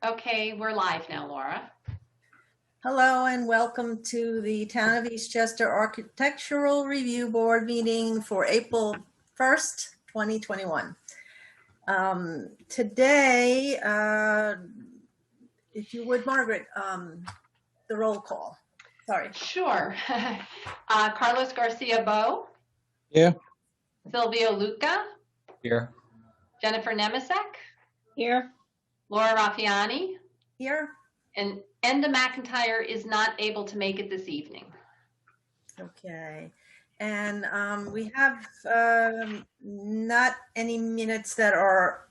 Okay, we're live now, Laura. Hello and welcome to the Town of Eastchester Architectural Review Board meeting for April 1st, 2021. Today, if you would, Margaret, the roll call. Sorry. Sure. Carlos Garcia Bo. Yeah. Silvio Luca. Here. Jennifer Nemisek. Here. Laura Raffiani. Here. And Enda McIntyre is not able to make it this evening. Okay. And we have not any minutes that are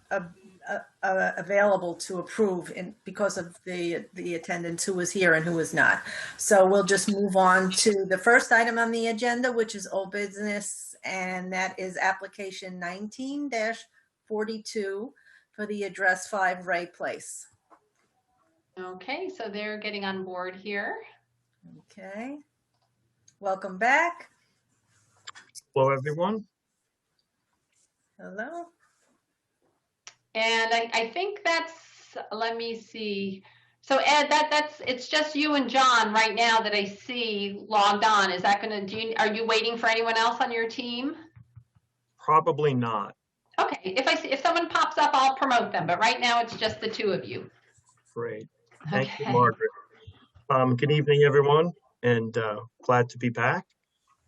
available to approve because of the attendance who was here and who was not. So we'll just move on to the first item on the agenda, which is old business, and that is application 19-42 for the address 5 Ray Place. Okay, so they're getting on board here. Okay. Welcome back. Hello, everyone. Hello. And I think that's, let me see. So Ed, it's just you and John right now that I see logged on. Is that gonna are you waiting for anyone else on your team? Probably not. Okay, if someone pops up, I'll promote them, but right now it's just the two of you. Great. Thank you, Margaret. Good evening, everyone, and glad to be back.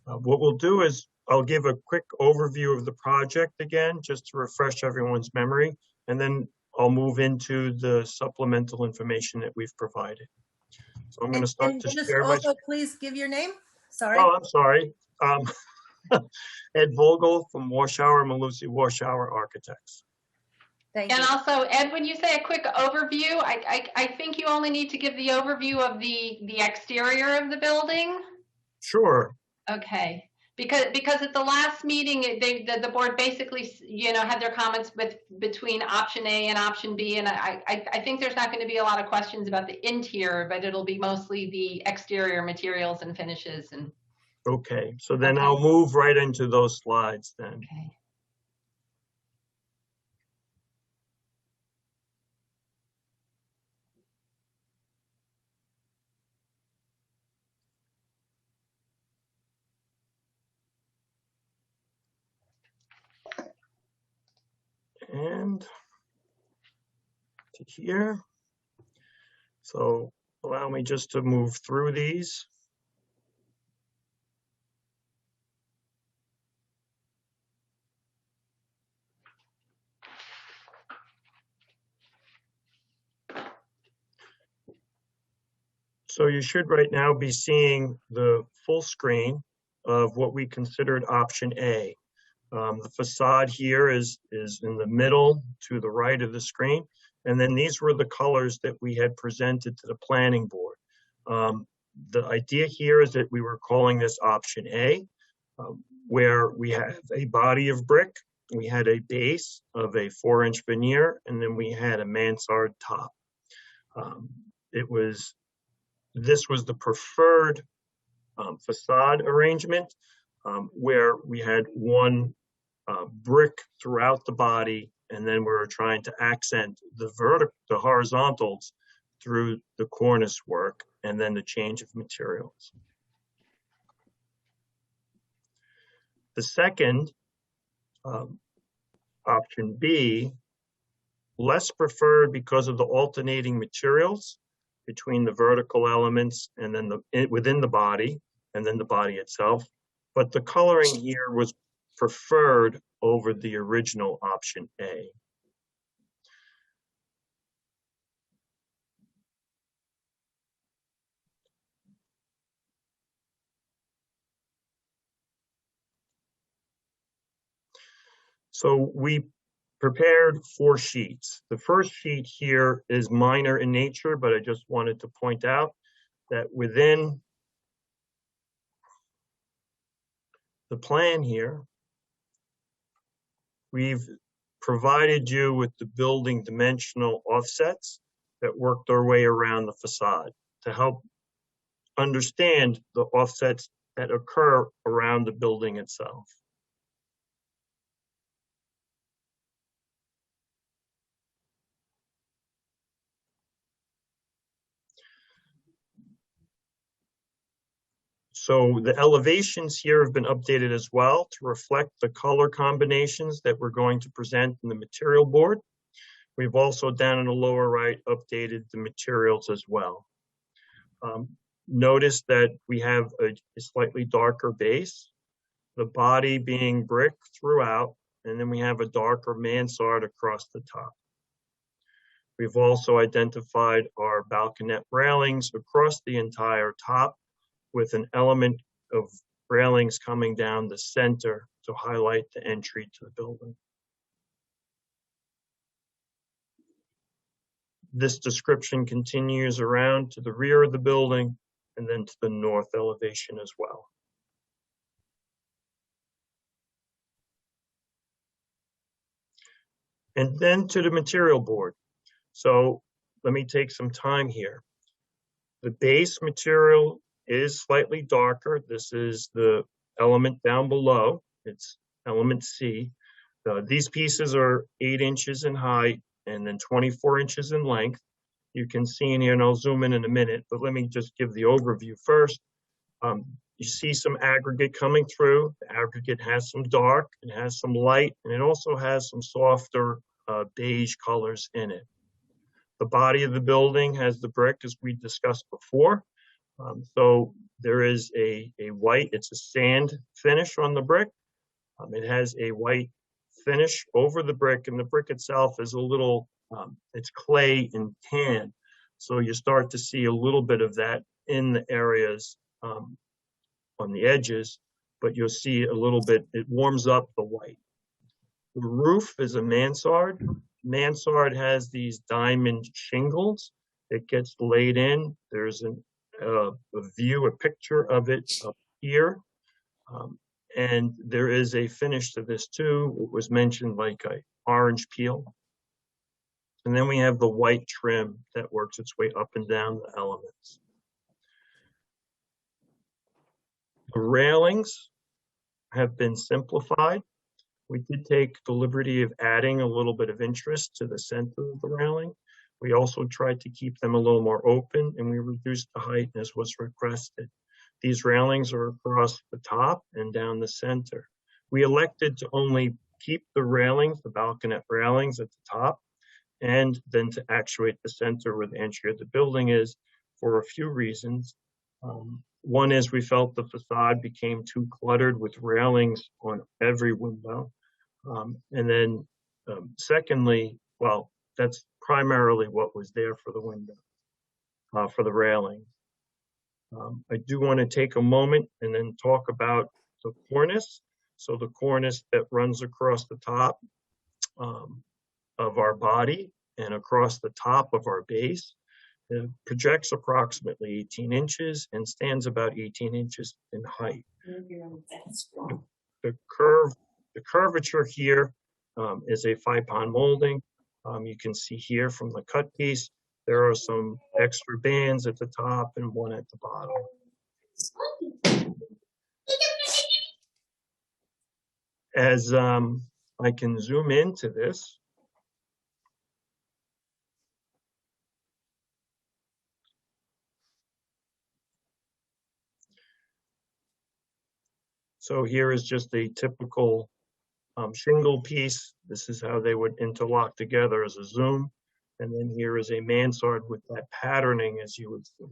What we'll do is I'll give a quick overview of the project again, just to refresh everyone's memory, and then I'll move into the supplemental information that we've provided. So I'm going to start to share my... Also, please give your name. Sorry. Oh, I'm sorry. Ed Vogel from Warshauer Malusi Warshauer Architects. Thank you. And also, Ed, when you say a quick overview, I think you only need to give the overview of the exterior of the building. Sure. Okay, because at the last meeting, the board basically, had their comments between option A and option B, and I think there's not going to be a lot of questions about the interior, but it'll be mostly the exterior materials and finishes. And okay, so then I'll move right into those slides then. Okay. And to here. So allow me just to move through these. So you should right now be seeing the full screen of what we considered option A. The facade here is in the middle to the right of the screen. And then these were the colors that we had presented to the planning board. The idea here is that we were calling this option A, where we have a body of brick, we had a base of a 4-inch veneer, and then we had a mansard top. This was the preferred facade arrangement, where we had one brick throughout the body, and then we were trying to accent the horizontals through the cornice work, and then the change of materials. The second, option B, less preferred because of the alternating materials between the vertical elements and then within the body, and then the body itself. But the coloring here was preferred over the original option A. So we prepared 4 sheets. The first sheet here is minor in nature, but I just wanted to point out that within the plan here, we've provided you with the building dimensional offsets that worked their way around the facade to help understand the offsets that occur around the building itself. So the elevations here have been updated as well to reflect the color combinations that we're going to present in the material board. We've also down in the lower right updated the materials as well. Notice that we have a slightly darker base, the body being brick throughout, and then we have a darker mansard across the top. We've also identified our balconette railings across the entire top with an element of railings coming down the center to highlight the entry to the building. This description continues around to the rear of the building and then to the north elevation as well. And then to the material board. So let me take some time here. The base material is slightly darker. This is the element down below. It's element C. These pieces are 8 inches in height and then 24 inches in length. You can see in here, and I'll zoom in a minute, but let me just give the overview first. You see some aggregate coming through. The aggregate has some dark, it has some light, and it also has some softer beige colors in it. The body of the building has the brick, as we discussed before. So there is a white, it's a sand finish on the brick. It has a white finish over the brick, and the brick itself is a little, it's clay and tan. So you start to see a little bit of that in the areas on the edges, but you'll see a little bit, it warms up the white. The roof is a mansard. Mansard has these diamond shingles. It gets laid in. There's a view, a picture of it up here. And there is a finish to this too. It was mentioned like a orange peel. And then we have the white trim that works its way up and down the elements. The railings have been simplified. We did take the liberty of adding a little bit of interest to the center of the railing. We also tried to keep them a little more open, and we reduced the height as was requested. These railings are across the top and down the center. We elected to only keep the railings, the balconette railings at the top, and then to actuate the center where the entry of the building is for a few reasons. One is we felt the facade became too cluttered with railings on every window. And then secondly, well, that's primarily what was there for the window, for the railing. I do want to take a moment and then talk about the cornice. So the cornice that runs across the top of our body and across the top of our base. It projects approximately 18 inches and stands about 18 inches in height. The curvature here is a Phyton molding. You can see here from the cut piece, there are some extra bands at the top and one at the bottom. As I can zoom into this, so here is just a typical shingle piece. This is how they would interlock together as a zoom. And then here is a mansard with that patterning, as you would see.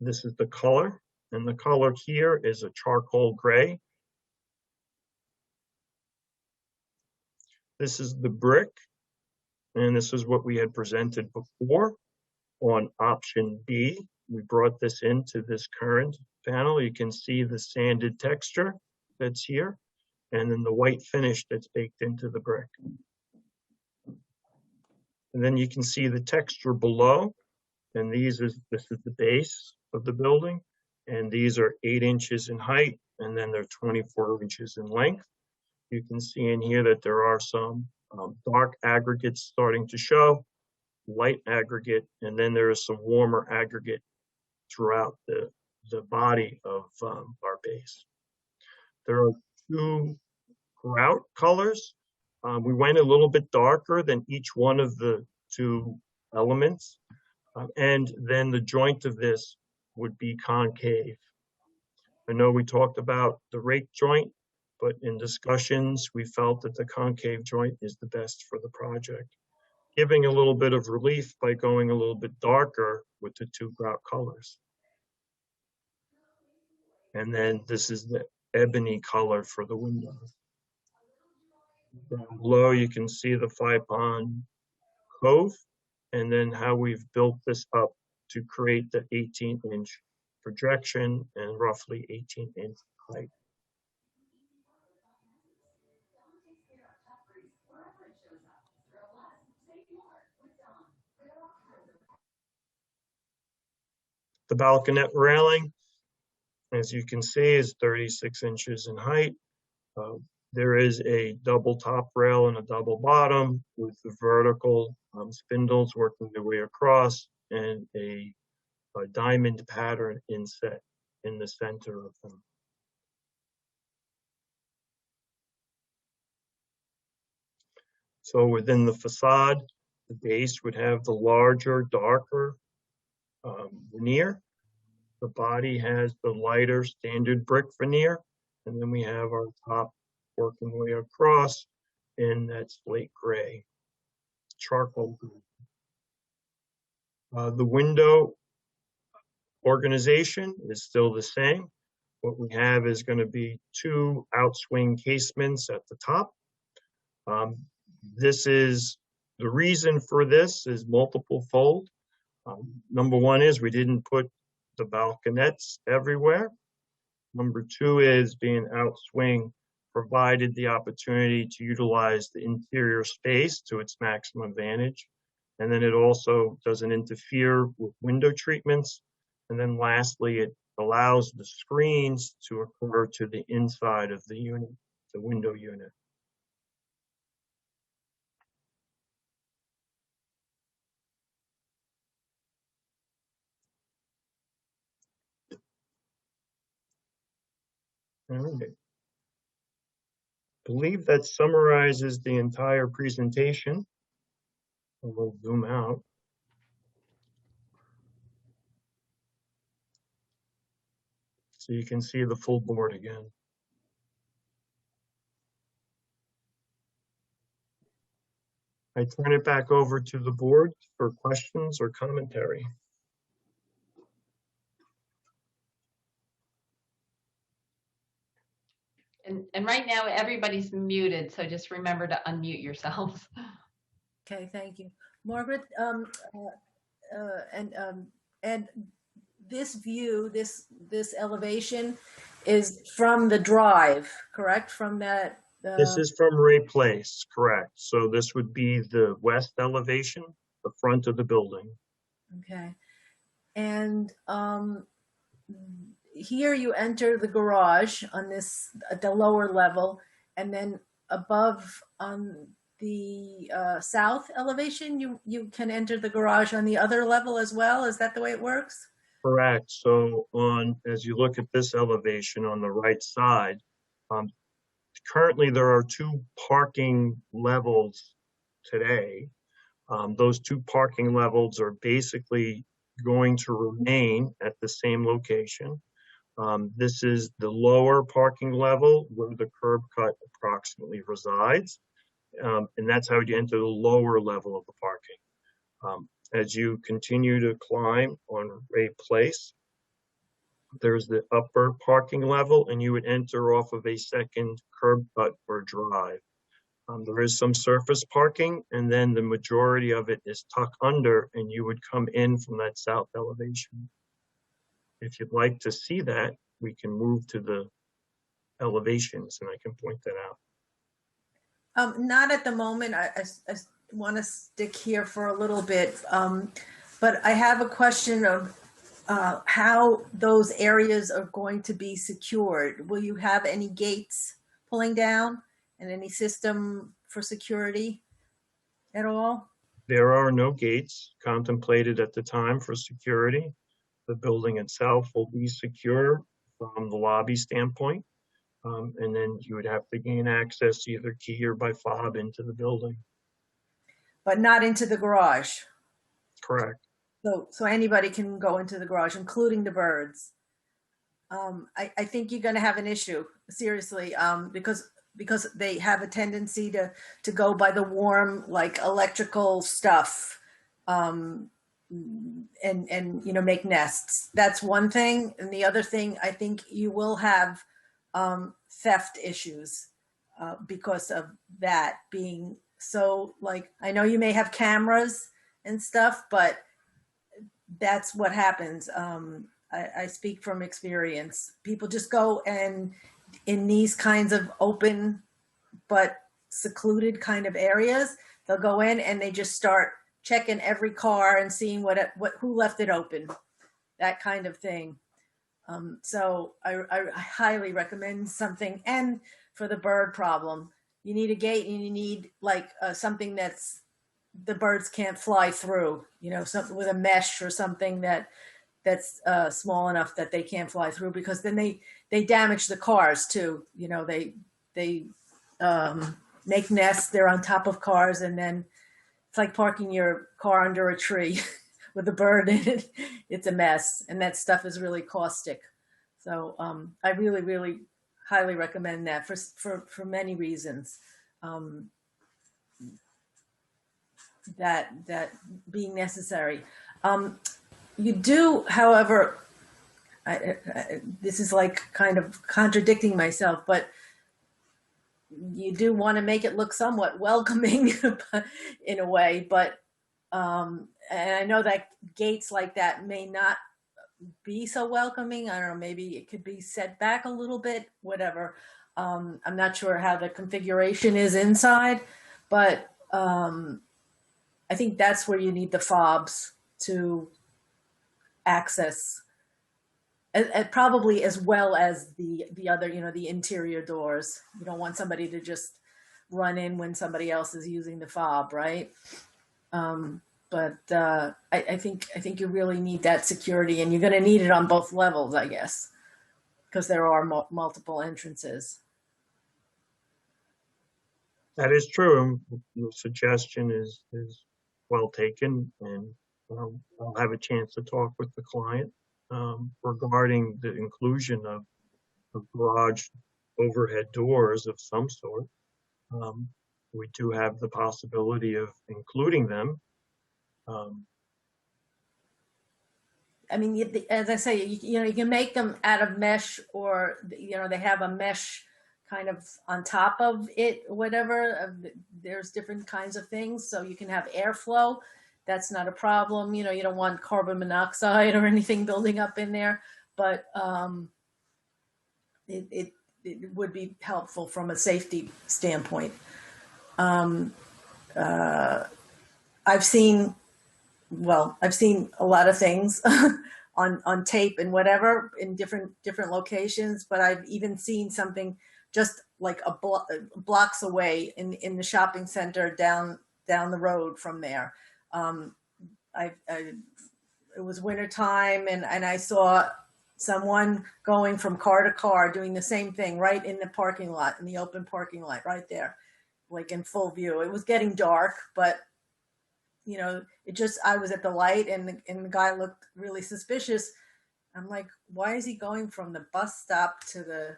This is the color, and the color here is a charcoal gray. This is the brick, and this is what we had presented before on option B. We brought this into this current panel. You can see the sanded texture that's here, and then the white finish that's baked into the brick. And then you can see the texture below, and this is the base of the building, and these are 8 inches in height, and then they're 24 inches in length. You can see in here that there are some dark aggregates starting to show, light aggregate, and then there is some warmer aggregate throughout the body of our base. There are 2 grout colors. We went a little bit darker than each one of the 2 elements. And then the joint of this would be concave. I know we talked about the rake joint, but in discussions, we felt that the concave joint is the best for the project, giving a little bit of relief by going a little bit darker with the two grout colors. And then this is the ebony color for the windows. Down below, you can see the Phyton cove, and then how we've built this up to create the 18-inch projection and roughly 18-inch height. The balconette railing, as you can see, is 36 inches in height. There is a double top rail and a double bottom with the vertical spindles working their way across, and a diamond pattern inset in the center of them. So within the facade, the base would have the larger, darker veneer. The body has the lighter standard brick veneer, and then we have our top working way across in that slate gray, charcoal gray. The window organization is still the same. What we have is going to be two outswing casements at the top. This is the reason for this is multiple fold. Number one is we didn't put the balconettes everywhere. Number two is being outswing provided the opportunity to utilize the interior space to its maximum advantage. And then it also doesn't interfere with window treatments. And then lastly, it allows the screens to occur to the inside of the unit, the window unit. All right. I believe that summarizes the entire presentation. We'll zoom out. So you can see the full board again. I turn it back over to the board for questions or commentary. And right now, everybody's muted, so just remember to unmute yourselves. Okay, thank you. Margaret, and this view, this elevation is from the drive, correct? From that? This is from Ray Place, correct. So this would be the west elevation, the front of the building. Okay. And here you enter the garage on this, at the lower level, and then above on the south elevation, you can enter the garage on the other level as well. Is that the way it works? Correct. So as you look at this elevation on the right side, currently there are two parking levels today. Those two parking levels are basically going to remain at the same location. This is the lower parking level where the curb cut approximately resides. And that's how you enter the lower level of the parking. As you continue to climb on Ray Place, there's the upper parking level, and you would enter off of a second curb cut or drive. There is some surface parking, and then the majority of it is tucked under, and you would come in from that south elevation. If you'd like to see that, we can move to the elevations, and I can point that out. Not at the moment. I want to stick here for a little bit, but I have a question of how those areas are going to be secured. Will you have any gates pulling down and any system for security at all? There are no gates contemplated at the time for security. The building itself will be secure from the lobby standpoint. And then you would have to gain access either key or by fob into the building. But not into the garage? Correct. So anybody can go into the garage, including the birds. I think you're going to have an issue, seriously, because they have a tendency to go by the warm, like electrical stuff, and make nests. That's one thing, and the other thing, I think you will have theft issues because of that being so. Like, I know you may have cameras and stuff, but that's what happens. I speak from experience. People just go and in these kinds of open but secluded kind of areas, they'll go in and they just start checking every car and seeing who left it open, that kind of thing. So I highly recommend something. And for the bird problem, you need a gate and you need like something that's the birds can't fly through, something with a mesh or something that's small enough that they can't fly through, because then they damage the cars too. They make nests, they're on top of cars, and then it's like parking your car under a tree with a bird in it. It's a mess, and that stuff is really caustic. So I really, really highly recommend that for many reasons. That being necessary. You do, however, this is like kind of contradicting myself, but you do want to make it look somewhat welcoming in a way, but and I know that gates like that may not be so welcoming. I don't know, maybe it could be set back a little bit, whatever. I'm not sure how the configuration is inside, but I think that's where you need the fobs to access, and probably as well as the other, the interior doors. You don't want somebody to just run in when somebody else is using the fob, right? But I think you really need that security, and you're going to need it on both levels, I guess, because there are multiple entrances. That is true. Your suggestion is well taken, and I'll have a chance to talk with the client regarding the inclusion of garage overhead doors of some sort. We do have the possibility of including them. I mean, as I say, you can make them out of mesh, or they have a mesh kind of on top of it, whatever. There's different kinds of things, so you can have airflow. That's not a problem. You don't want carbon monoxide or anything building up in there, but it would be helpful from a safety standpoint. I've seen a lot of things on tape and whatever in different locations, but I've even seen something just like blocks away in the shopping center down the road from there. It was wintertime, and I saw someone going from car to car doing the same thing right in the parking lot, in the open parking lot right there, like in full view. It was getting dark, but I was at the light, and the guy looked really suspicious. I'm like, why is he going from the bus stop to the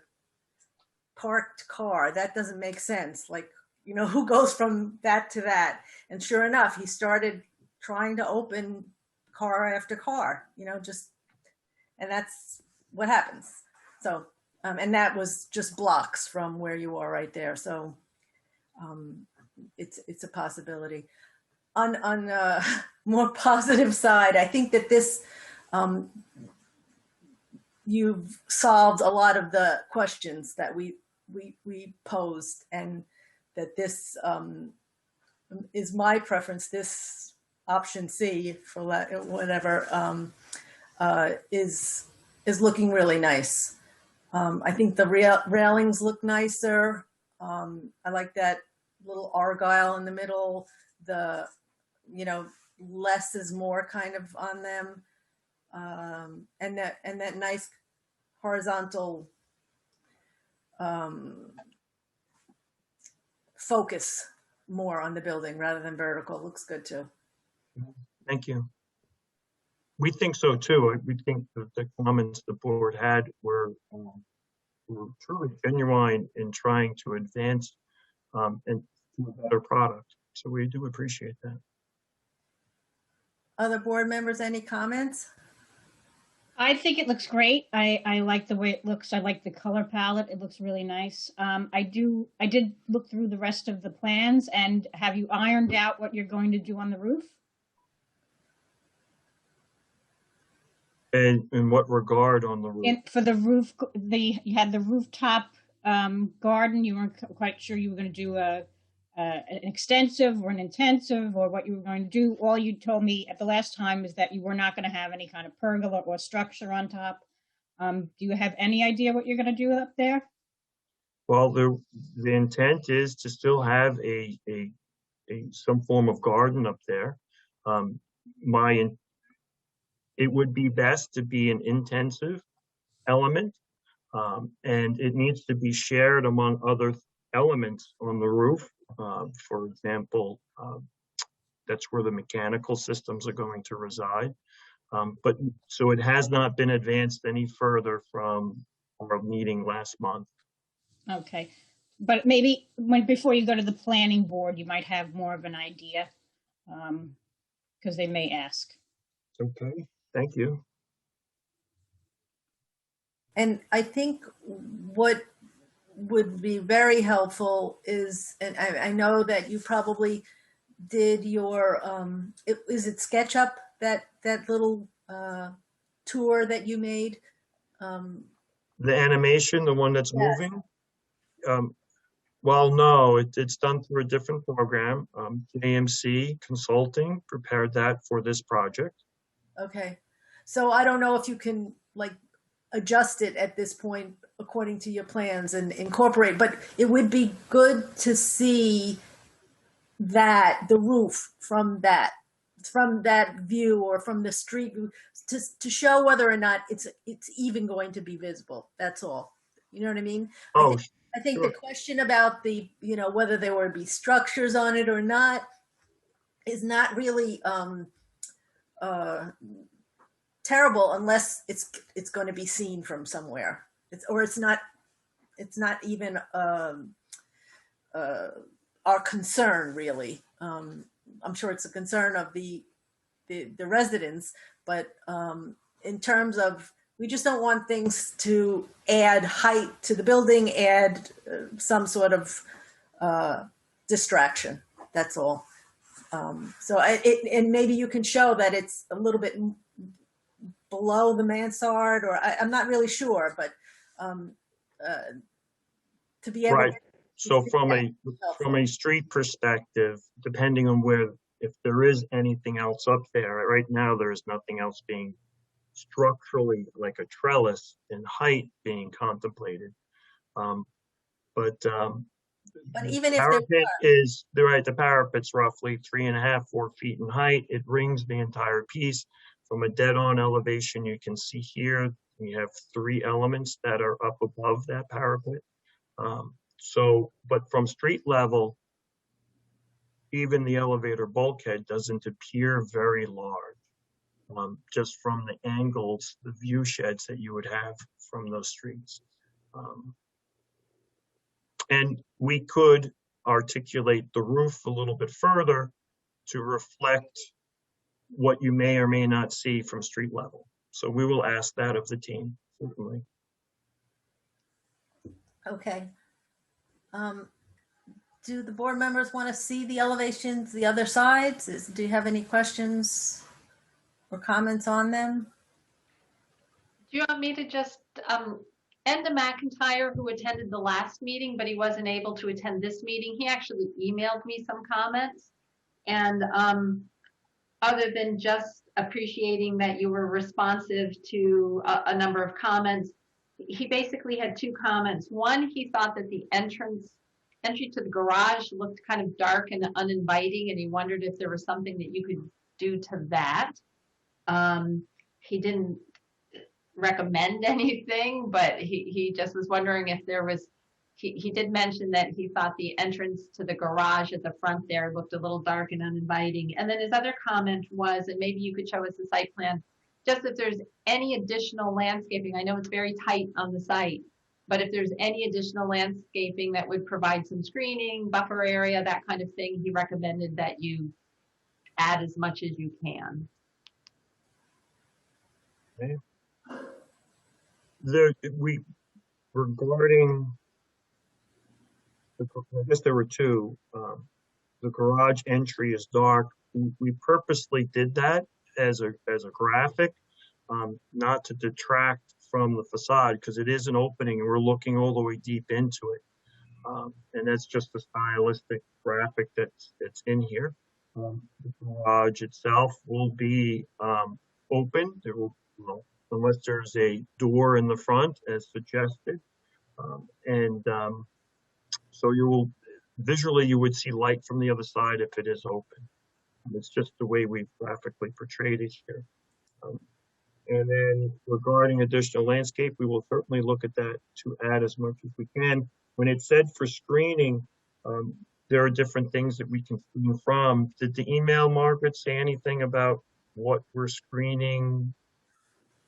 parked car? That doesn't make sense. Like, who goes from that to that? And sure enough, he started trying to open car after car, and that's what happens. So, and that was just blocks from where you are right there. So it's a possibility. On more positive side, I think that this, you've solved a lot of the questions that we posed, and that this is my preference. This option C, for whatever, is looking really nice. I think the railings look nicer. I like that little argyle in the middle. The less is more kind of on them, and that nice horizontal focus more on the building rather than vertical looks good too. Thank you. We think so too. We think that the comments the board had were truly genuine in trying to advance and do a better product. So we do appreciate that. Other board members, any comments? I think it looks great. I like the way it looks. I like the color palette. It looks really nice. I did look through the rest of the plans, and have you ironed out what you're going to do on the roof? And in what regard on the roof? For the roof, you had the rooftop garden. You weren't quite sure you were going to do an extensive or an intensive or what you were going to do. All you told me at the last time is that you were not going to have any kind of pergola or structure on top. Do you have any idea what you're going to do up there? Well, the intent is to still have some form of garden up there. It would be best to be an intensive element, and it needs to be shared among other elements on the roof. For example, that's where the mechanical systems are going to reside. But so it has not been advanced any further from our meeting last month. Okay, but maybe before you go to the planning board, you might have more of an idea, because they may ask. Okay, thank you. And I think what would be very helpful is, and I know that you probably did your, is it SketchUp, that little tour that you made? The animation, the one that's Yes. moving? Well, no, it's done through a different program. AMC Consulting prepared that for this project. Okay. So I don't know if you can like adjust it at this point according to your plans and incorporate, but it would be good to see the roof from that view or from the street view to show whether or not it's even going to be visible. That's all. You know what I mean? Oh, I think sure. the question about whether there would be structures on it or not is not really terrible unless it's going to be seen from somewhere. It's not even our concern really. I'm sure it's a concern of the residents, but in terms of, we just don't want things to add height to the building, add some sort of distraction. That's all. So and maybe you can show that it's a little bit below the mansard, or I'm not really sure, but to be able. Right. So from a street perspective, depending on if there is anything else up there, right now there is nothing else being structurally like a trellis in height being contemplated. But even if the parapet's roughly 3.5, 4 feet in height. It rings the entire piece. From a dead-on elevation, you can see here we have 3 elements that are up above that parapet. But from street level, even the elevator bulkhead doesn't appear very large, just from the angles, the view sheds that you would have from those streets. And we could articulate the roof a little bit further to reflect what you may or may not see from street level. So we will ask that of the team, certainly. Okay. Do the board members want to see the elevations, the other sides? Do you have any questions or comments on them? Do you want me to just, Enda McIntyre, who attended the last meeting, but he wasn't able to attend this meeting, he actually emailed me some comments. And other than just appreciating that you were responsive to a number of comments, he basically had 2 comments. One, he thought that the entry to the garage looked kind of dark and uninviting, and he wondered if there was something that you could do to that. He didn't recommend anything, but he just was wondering if there was, he did mention that he thought the entrance to the garage at the front there looked a little dark and uninviting. And then his other comment was that maybe you could show us the site plan just if there's any additional landscaping, I know it's very tight on the site, but if there's any additional landscaping that would provide some screening, buffer area, that kind of thing, he recommended that you add as much as you can. Okay. Regarding, I guess there were two. The garage entry is dark. We purposely did that as a graphic, not to detract from the facade, because it is an opening and we're looking all the way deep into it. And that's just a stylistic graphic that's in here. The garage itself will be open. There will, unless there's a door in the front as suggested. So visually you would see light from the other side if it is open. It's just the way we've graphically portrayed it here. And then regarding additional landscape, we will certainly look at that to add as much as we can. When it said for screening, there are different things that we can screen from. Did the email, Margaret, say anything about what we're screening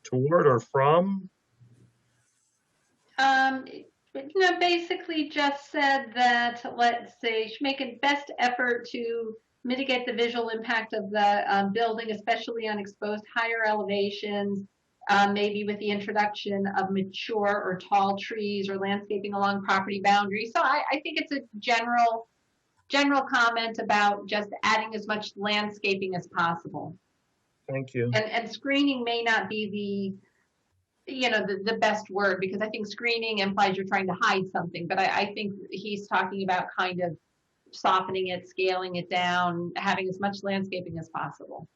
toward or from? Basically just said that, let's say, should make a best effort to mitigate the visual impact of the building, especially on exposed higher elevations, maybe with the introduction of mature or tall trees or landscaping along property boundaries. So I think it's a general comment about just adding as much landscaping as possible. Thank you. And screening may not be the best word, because I think screening implies you're trying to hide something, but I think he's talking about kind of softening it, scaling it down, having as much landscaping as possible.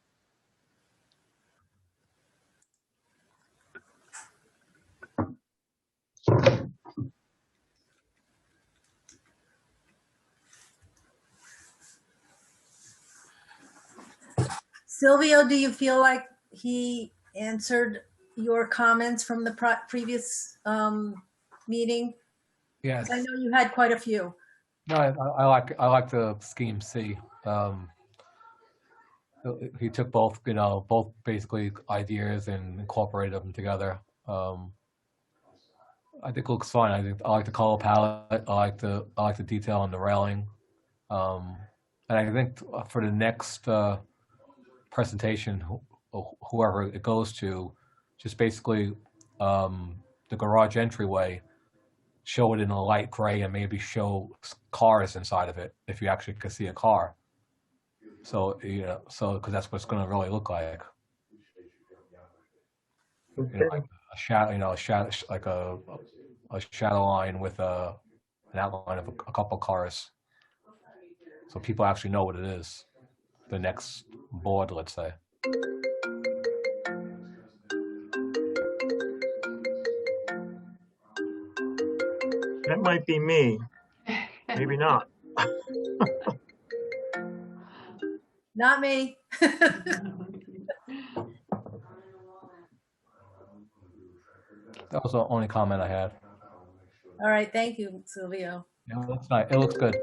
Silvio, do you feel like he answered your comments from the previous meeting? Yes. I know you had quite a few. No, I like the scheme C. He took both basically ideas and incorporated them together. I think it looks fine. I like the color palette. I like the detail on the railing. And I think for the next presentation, whoever it goes to, just basically the garage entryway, show it in a light gray and maybe show cars inside of it if you actually can see a car. So because that's what it's going to really look like. Okay. Like a shadow, like a shadow line with an outline of a couple cars, so people actually know what it is. The next board, let's say. That might be me. Maybe not. Not me. That was the only comment I had. All right, thank you, Silvio. Yeah, that's nice. It looks good.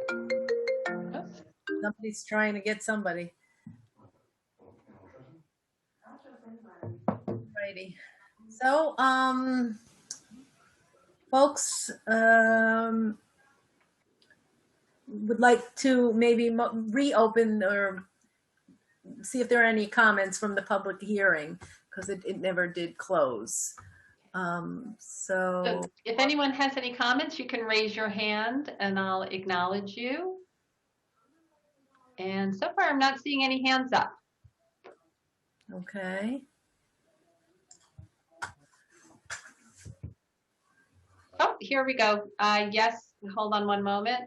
Somebody's trying to get somebody. Righty. So, folks, would like to maybe reopen or see if there are any comments from the public hearing, because it never did close. So if anyone has any comments, you can raise your hand and I'll acknowledge you. And so far, I'm not seeing any hands up. Okay. Oh, here we go. Yes, hold on one moment.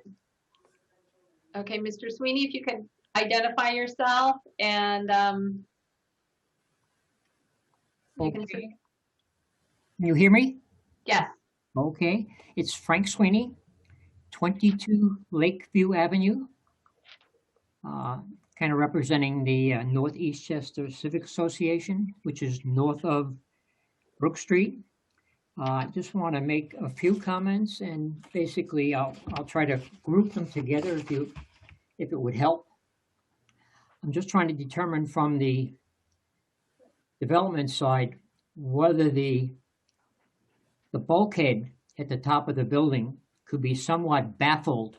Okay, Mr. Sweeney, if you can identify yourself and you can Okay. Can you hear me? yes. Okay. It's Frank Sweeney, 22 Lakeview Avenue, kind of representing the North Eastchester Civic Association, which is north of Brook Street. I just want to make a few comments, and basically I'll try to group them together if it would help. I'm just trying to determine from the development side, whether the bulkhead at the top of the building could be somewhat baffled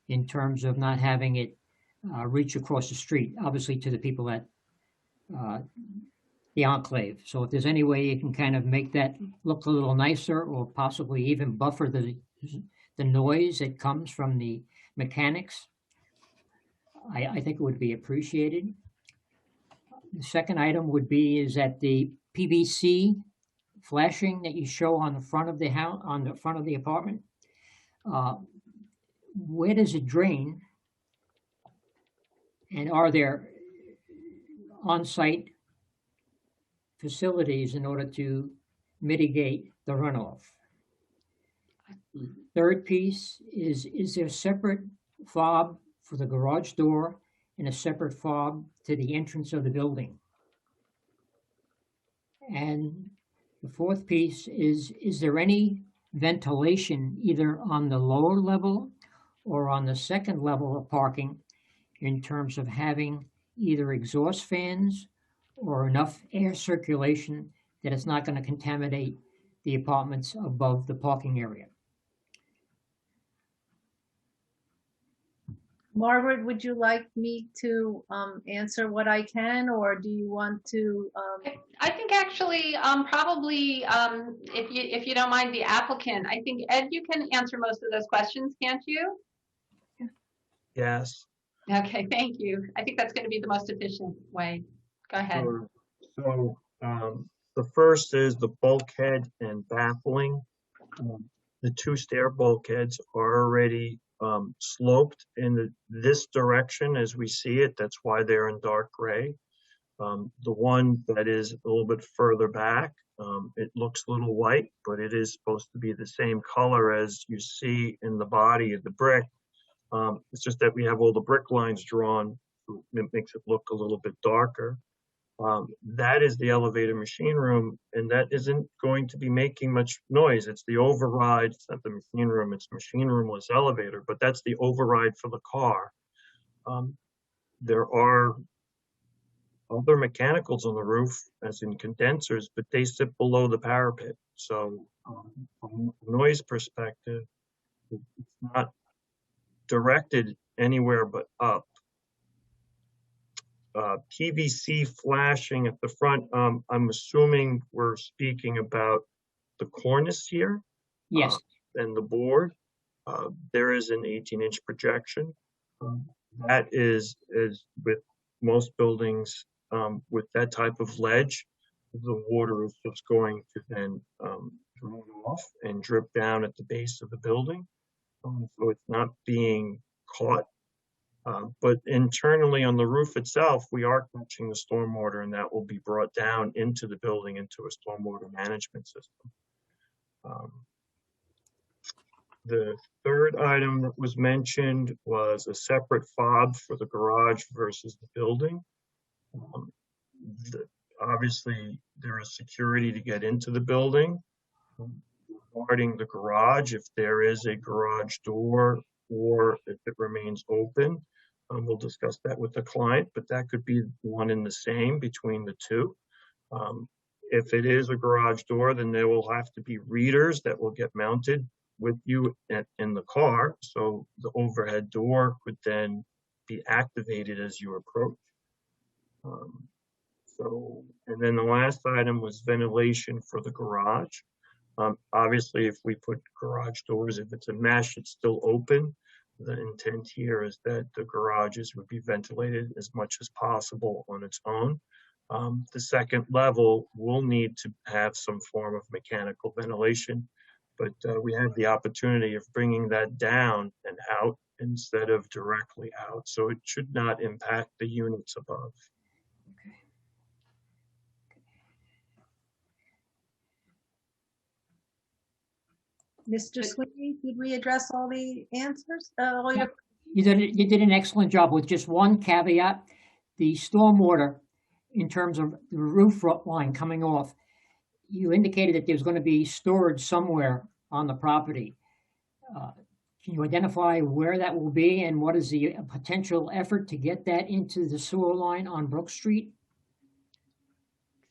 in terms of not having it reach across the street, obviously to the people at the enclave. So if there's any way you can kind of make that look a little nicer, or possibly even buffer the noise that comes from the mechanics, I think it would be appreciated. The second item would be is that the PVC flashing that you show on the front of the house, on the front of the apartment, where does it drain? And are there on-site facilities in order to mitigate the runoff? Third piece is there a separate fob for the garage door and a separate fob to the entrance of the building? And the fourth piece is there any ventilation either on the lower level or on the second level of parking in terms of having either exhaust fans or enough air circulation that it's not going to contaminate the apartments above the parking area? Margaret, would you like me to answer what I can, or do you want to? I think actually, probably, if you don't mind, the applicant, I think, Ed, you can answer most of those questions, can't you? Yes. Okay, thank you. I think that's going to be the most efficient way. Go ahead. Sure. So the first is the bulkhead and baffling. The two stair bulkheads are already sloped in this direction as we see it. That's why they're in dark gray. The one that is a little bit further back, it looks a little white, but it is supposed to be the same color as you see in the body of the brick. It's just that we have all the brick lines drawn. It makes it look a little bit darker. That is the elevator machine room, and that isn't going to be making much noise. It's the override. It's not the machine room. It's machine roomless elevator, but that's the override for the car. There are other mechanicals on the roof, as in condensers, but they sit below the parapet. So from a noise perspective, it's not directed anywhere but up. PVC flashing at the front, I'm assuming we're speaking about the cornice here. Yes. And the board. There is an 18-inch projection. That is with most buildings with that type of ledge, the water is just going to then drain off and drip down at the base of the building. So it's not being caught. But internally on the roof itself, we are catching the stormwater, and that will be brought down into the building into a stormwater management system. The third item that was mentioned was a separate fob for the garage versus the building. Obviously, there is security to get into the building. Regarding the garage, if there is a garage door or if it remains open, we'll discuss that with the client, but that could be one and the same between the two. If it is a garage door, then there will have to be readers that will get mounted with you in the car. So the overhead door could then be activated as you approach. And then the last item was ventilation for the garage. Obviously, if we put garage doors, if it's a mesh, it's still open. The intent here is that the garages would be ventilated as much as possible on its own. The second level will need to have some form of mechanical ventilation, but we have the opportunity of bringing that down and out instead of directly out. So it should not impact the units above. Mr. Sweeney, did we address all the answers? You did an excellent job with just one caveat. The stormwater, in terms of the roof line coming off, you indicated that there's going to be storage somewhere on the property. Can you identify where that will be and what is the potential effort to get that into the sewer line on Brook Street?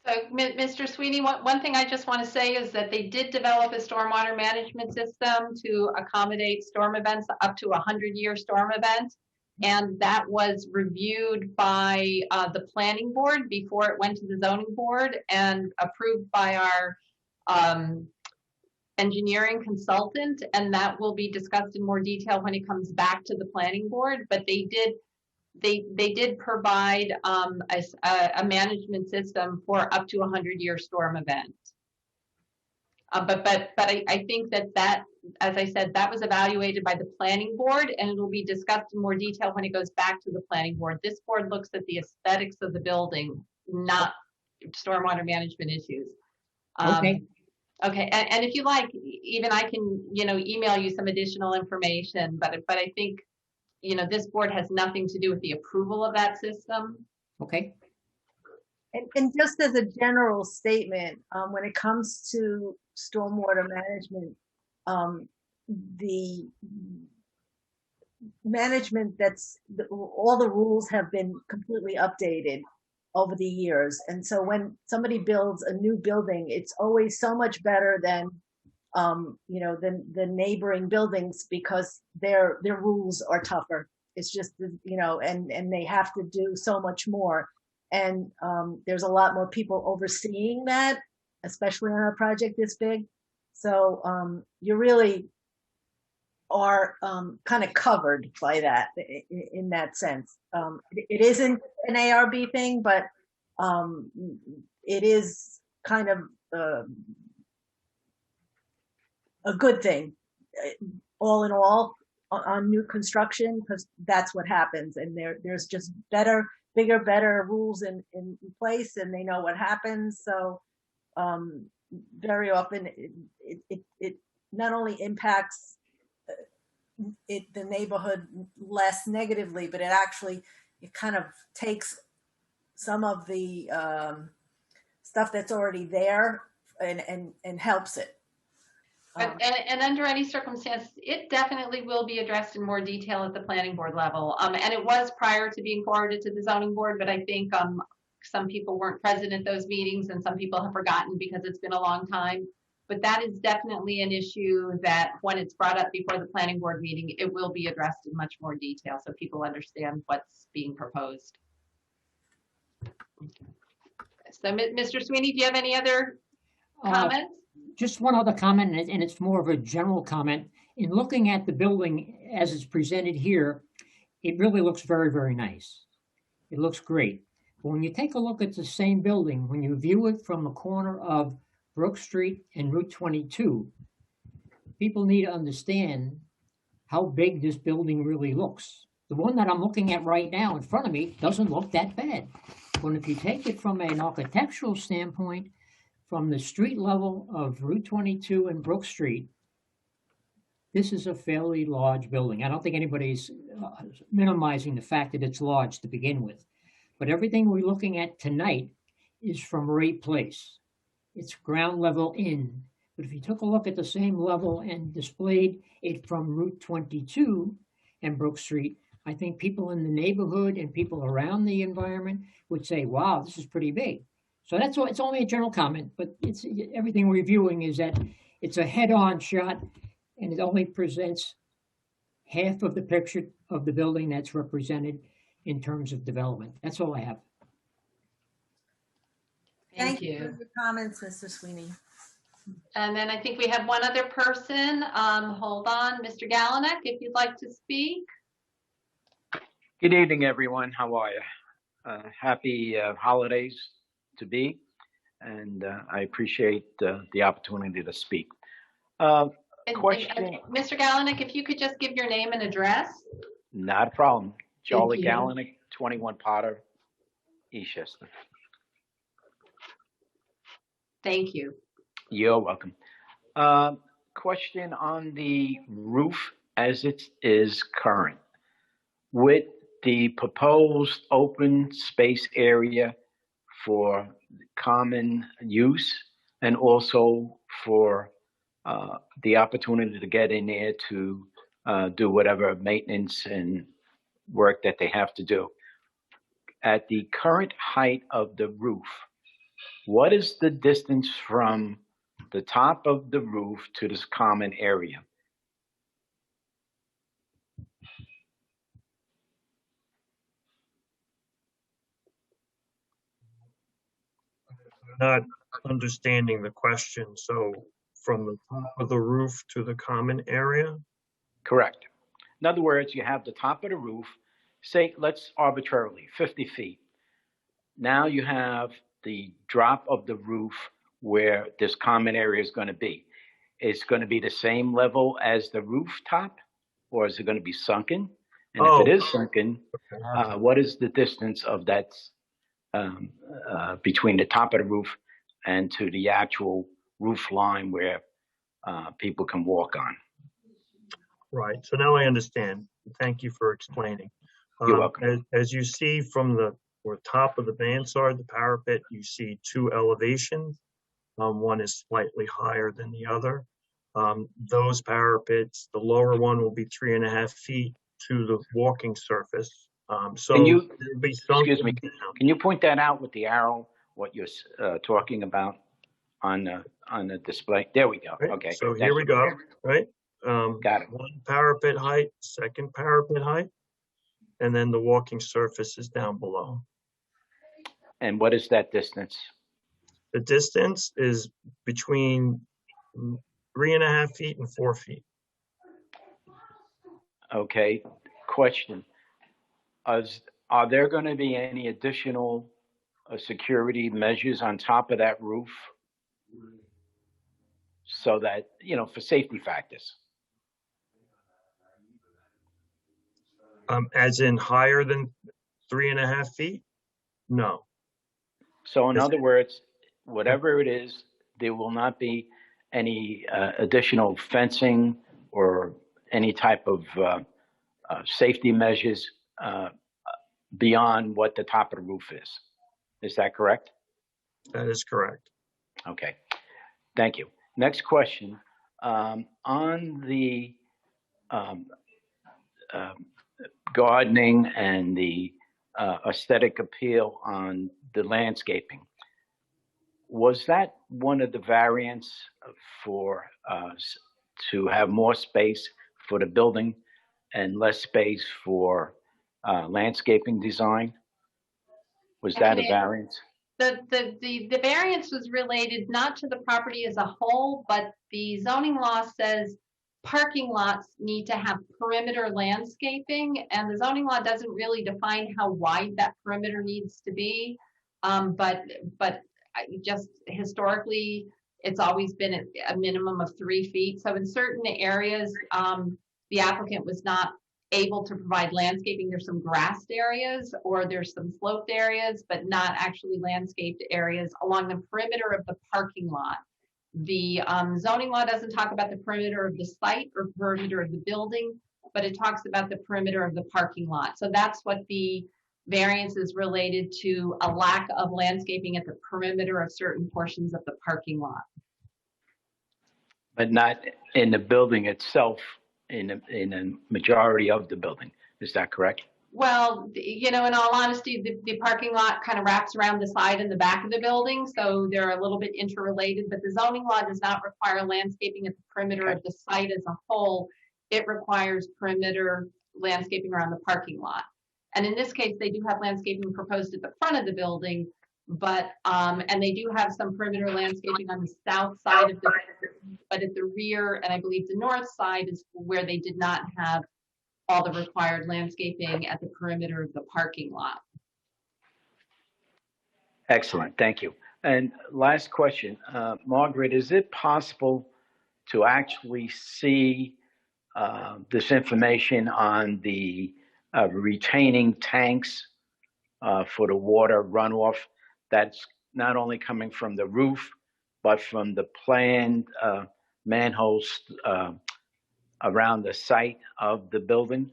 So, Mr. Sweeney, one thing I just want to say is that they did develop a stormwater management system to accommodate storm events up to a 100-year storm event. And that was reviewed by the planning board before it went to the zoning board and approved by our engineering consultant. And that will be discussed in more detail when it comes back to the planning board. But they did provide a management system for up to a 100-year storm event. But I think that, as I said, that was evaluated by the planning board, and it will be discussed in more detail when it goes back to the planning board. This board looks at the aesthetics of the building, not stormwater management issues. Okay. Okay, and if you like, even I can, email you some additional information, but I think, this board has nothing to do with the approval of that system. Okay. And just as a general statement, when it comes to stormwater management, the management all the rules have been completely updated over the years. And so when somebody builds a new building, it's always so much better than the neighboring buildings because their rules are tougher. It's just, and they have to do so much more. And there's a lot more people overseeing that, especially on a project this big. So you really are kind of covered by that in that sense. It isn't an ARB thing, but it is kind of a good thing, all in all, on new construction, because that's what happens. And there's just bigger, better rules in place, and they know what happens. So very often it not only impacts the neighborhood less negatively, but it kind of takes some of the stuff that's already there and helps it. And under any circumstance, it definitely will be addressed in more detail at the planning board level. And it was prior to being forwarded to the zoning board, but I think some people weren't present at those meetings and some people have forgotten because it's been a long time. But that is definitely an issue that when it's brought up before the planning board meeting, it will be addressed in much more detail so people understand what's being proposed. So, Mr. Sweeney, do you have any other comments? Just one other comment, and it's more of a general comment. In looking at the building as it's presented here, it really looks very, very nice. It looks great. But when you take a look at the same building, when you view it from the corner of Brook Street and Route 22, people need to understand how big this building really looks. The one that I'm looking at right now in front of me doesn't look that bad. But if you take it from an architectural standpoint, from the street level of Route 22 and Brook Street, this is a fairly large building. I don't think anybody's minimizing the fact that it's large to begin with. But everything we're looking at tonight is from Ray Place. It's ground level in. But if you took a look at the same level and displayed it from Route 22 and Brook Street, I think people in the neighborhood and people around the environment would say, wow, this is pretty big. So that's all. It's only a general comment, but it's everything we're viewing is that it's a head-on shot, and it only presents half of the picture of the building that's represented in terms of development. That's all I have. Thank you for your comments, Mr. Sweeney. And then I think we have one other person. Hold on, Mr. Galanek, if you'd like to speak. Good evening, everyone. How are you? Happy holidays to be, and I appreciate the opportunity to speak. Question? Mr. Galanek, if you could just give your name and address. Not a problem. Charlie Thank you. Galanek, 21 Potter, Eastchester. Thank you. You're welcome. Question on the roof as it is current. With the proposed open space area for common use and also for the opportunity to get in there to do whatever maintenance and work that they have to do. At the current height of the roof, What is the distance from the top of the roof to this common area? Not understanding the question. So from the top of the roof to the common area? Correct. In other words, you have the top of the roof, say, let's arbitrarily, 50 feet. Now you have the drop of the roof where this common area is going to be. It's going to be the same level as the rooftop, or is it going to be sunken? And if it is sunken, what is the distance of that between the top of the roof and to the actual roof line where people can walk on? Right. So now I understand. Thank you for explaining. You're welcome. As you see from the top of the mansard, the parapet, you see two elevations. One is slightly higher than the other. Those parapets, the lower one will be 3.5 feet to the walking surface. So Can you, it'll be excuse me, down. can you point that out with the arrow, what you're talking about on the display? There we go. Right, Okay. so here we go, right? Got it. One parapet height, second parapet height, and then the walking surface is down below. And what is that distance? The distance is between 3.5 feet and 4 feet. Okay. Question. Are there going to be any additional security measures on top of that roof so that, for safety factors? As in higher than 3.5 feet? No. So in other words, whatever it is, there will not be any additional fencing or any type of safety measures beyond what the top of the roof is. Is that correct? That is correct. Okay. Thank you. Next question. On the gardening and the aesthetic appeal on the landscaping, was that one of the variants for to have more space for the building and less space for landscaping design? Was that a variance? The variance was related not to the property as a whole, but the zoning law says parking lots need to have perimeter landscaping, and the zoning law doesn't really define how wide that perimeter needs to be. But just historically, it's always been a minimum of 3 feet. So in certain areas, the applicant was not able to provide landscaping. There's some grassed areas or there's some sloped areas, but not actually landscaped areas along the perimeter of the parking lot. The zoning law doesn't talk about the perimeter of the site or perimeter of the building, but it talks about the perimeter of the parking lot. So that's what the variance is related to, a lack of landscaping at the perimeter of certain portions of the parking lot. But not in the building itself, in a majority of the building. Is that correct? Well, in all honesty, the parking lot kind of wraps around the side and the back of the building, so they're a little bit interrelated, but the zoning law does not require landscaping at the perimeter of the site as a whole. It requires perimeter landscaping around the parking lot. And in this case, they do have landscaping proposed at the front of the building, but, and they do have some perimeter landscaping on the south side of the building, but at the rear, and I believe the north side is where they did not have all the required landscaping at the perimeter of the parking lot. Excellent, thank you. And last question, Margaret, is it possible to actually see this information on the retaining tanks for the water runoff that's not only coming from the roof, but from the planned manholes around the site of the building?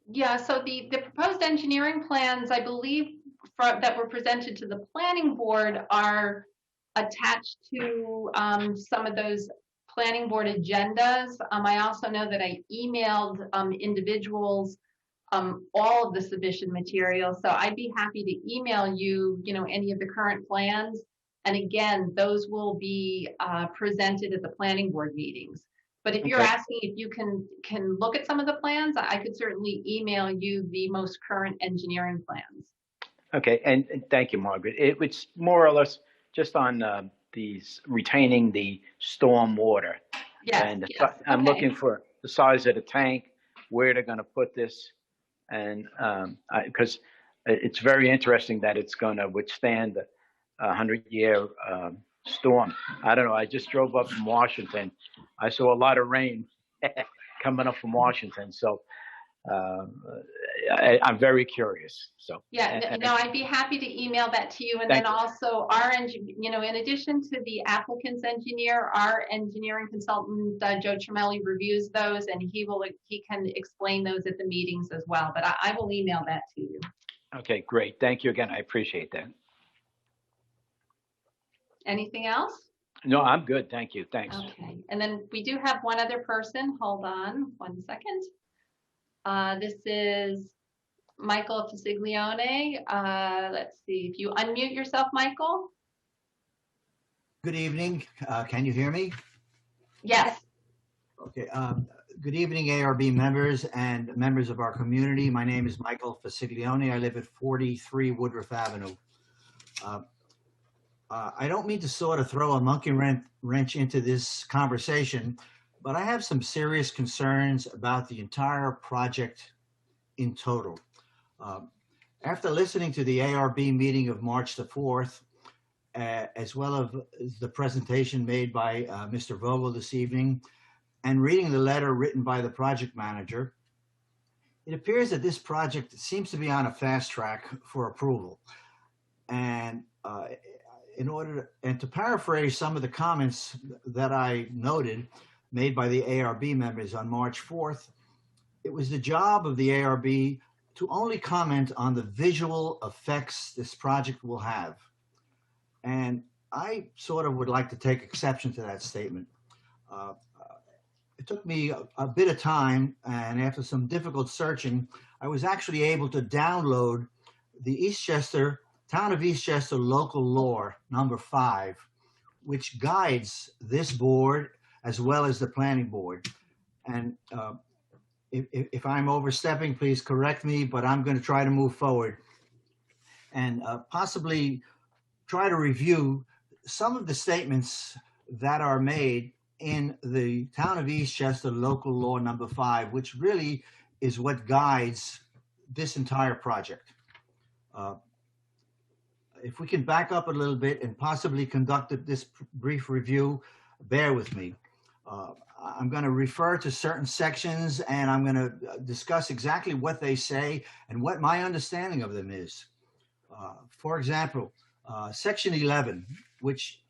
Yeah, so the proposed engineering plans, I believe, that were presented to the planning board are attached to some of those planning board agendas. I also know that I emailed individuals all of the submission material. So I'd be happy to email you, any of the current plans. And again, those will be presented at the planning board meetings. But if you're Okay. asking if you can look at some of the plans, I could certainly email you the most current engineering plans. Okay, and thank you, Margaret. It was more or less just on these retaining the storm water. Yes, And yes. I'm Okay. looking for the size of the tank, where they're going to put this, and because it's very interesting that it's going to withstand a 100-year storm. I don't know. I just drove up from Washington. I saw a lot of rain coming up from Washington, so I'm very curious. So Yeah, no, I'd be happy to email that to you. And Thank then you. also in addition to the applicant's engineer, our engineering consultant, Joe Tremelli, reviews those, and he can explain those at the meetings as well. But I will email that to you. Okay, great. Thank you again. I appreciate that. Anything else? No, I'm good. Thank you. Thanks. Okay, and then we do have one other person. Hold on 1 second. This is Michael Fisiglione. Let's see if you unmute yourself, Michael. Good evening. Can you hear me? Yes. Okay. Good evening, ARB members and members of our community. My name is Michael Fisiglione. I live at 43 Woodruff Avenue. I don't mean to sort of throw a monkey wrench into this conversation, but I have some serious concerns about the entire project in total. After listening to the ARB meeting of March the 4th, as well as the presentation made by Mr. Vogel this evening, and reading the letter written by the project manager, it appears that this project seems to be on a fast track for approval. And to paraphrase some of the comments that I noted made by the ARB members on March 4th, it was the job of the ARB to only comment on the visual effects this project will have. And I sort of would like to take exception to that statement. It took me a bit of time, and after some difficult searching, I was actually able to download the Eastchester, Town of Eastchester Local Law number 5, which guides this board as well as the planning board. And if I'm overstepping, please correct me, but I'm going to try to move forward and possibly try to review some of the statements that are made in the Town of Eastchester Local Law number 5, which really is what guides this entire project. If we can back up a little bit and possibly conduct this brief review, bear with me. I'm going to refer to certain sections, and I'm going to discuss exactly what they say and what my understanding of them is. For example, Section 11, which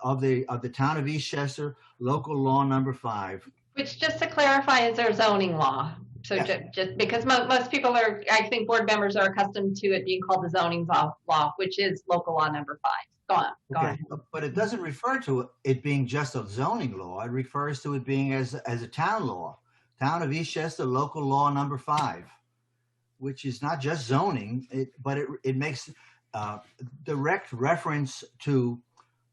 of the Town of Eastchester Local Law number 5. Which, just to clarify, is our zoning law. So Yes. just because most people are, I think board members are accustomed to it being called the zoning law, which is local law number 5. Go on. Okay, but it doesn't refer to it being just a zoning law. It refers to it being as a town law. Town of Eastchester Local Law number 5, which is not just zoning, but it makes direct reference to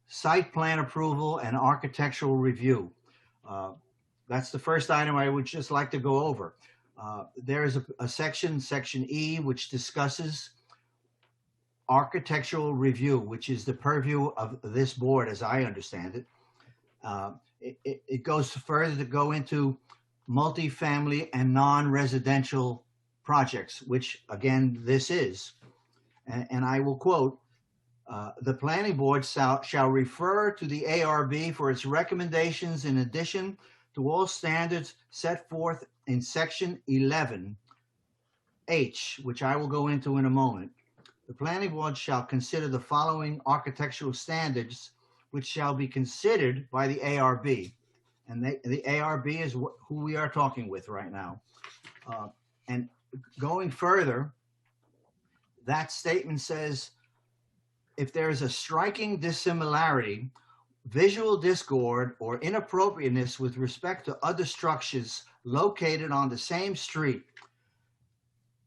site plan approval and architectural review. That's the first item I would just like to go over. There is a section, Section E, which discusses architectural review, which is the purview of this board, as I understand it. It goes further to go into multifamily and non-residential projects, which again, this is. And I will quote, the planning board shall refer to the ARB for its recommendations in addition to all standards set forth in Section 11H, which I will go into in a moment. The planning board shall consider the following architectural standards, which shall be considered by the ARB. And the ARB is who we are talking with right now. And going further, that statement says, if there is a striking dissimilarity, visual discord, or inappropriateness with respect to other structures located on the same street,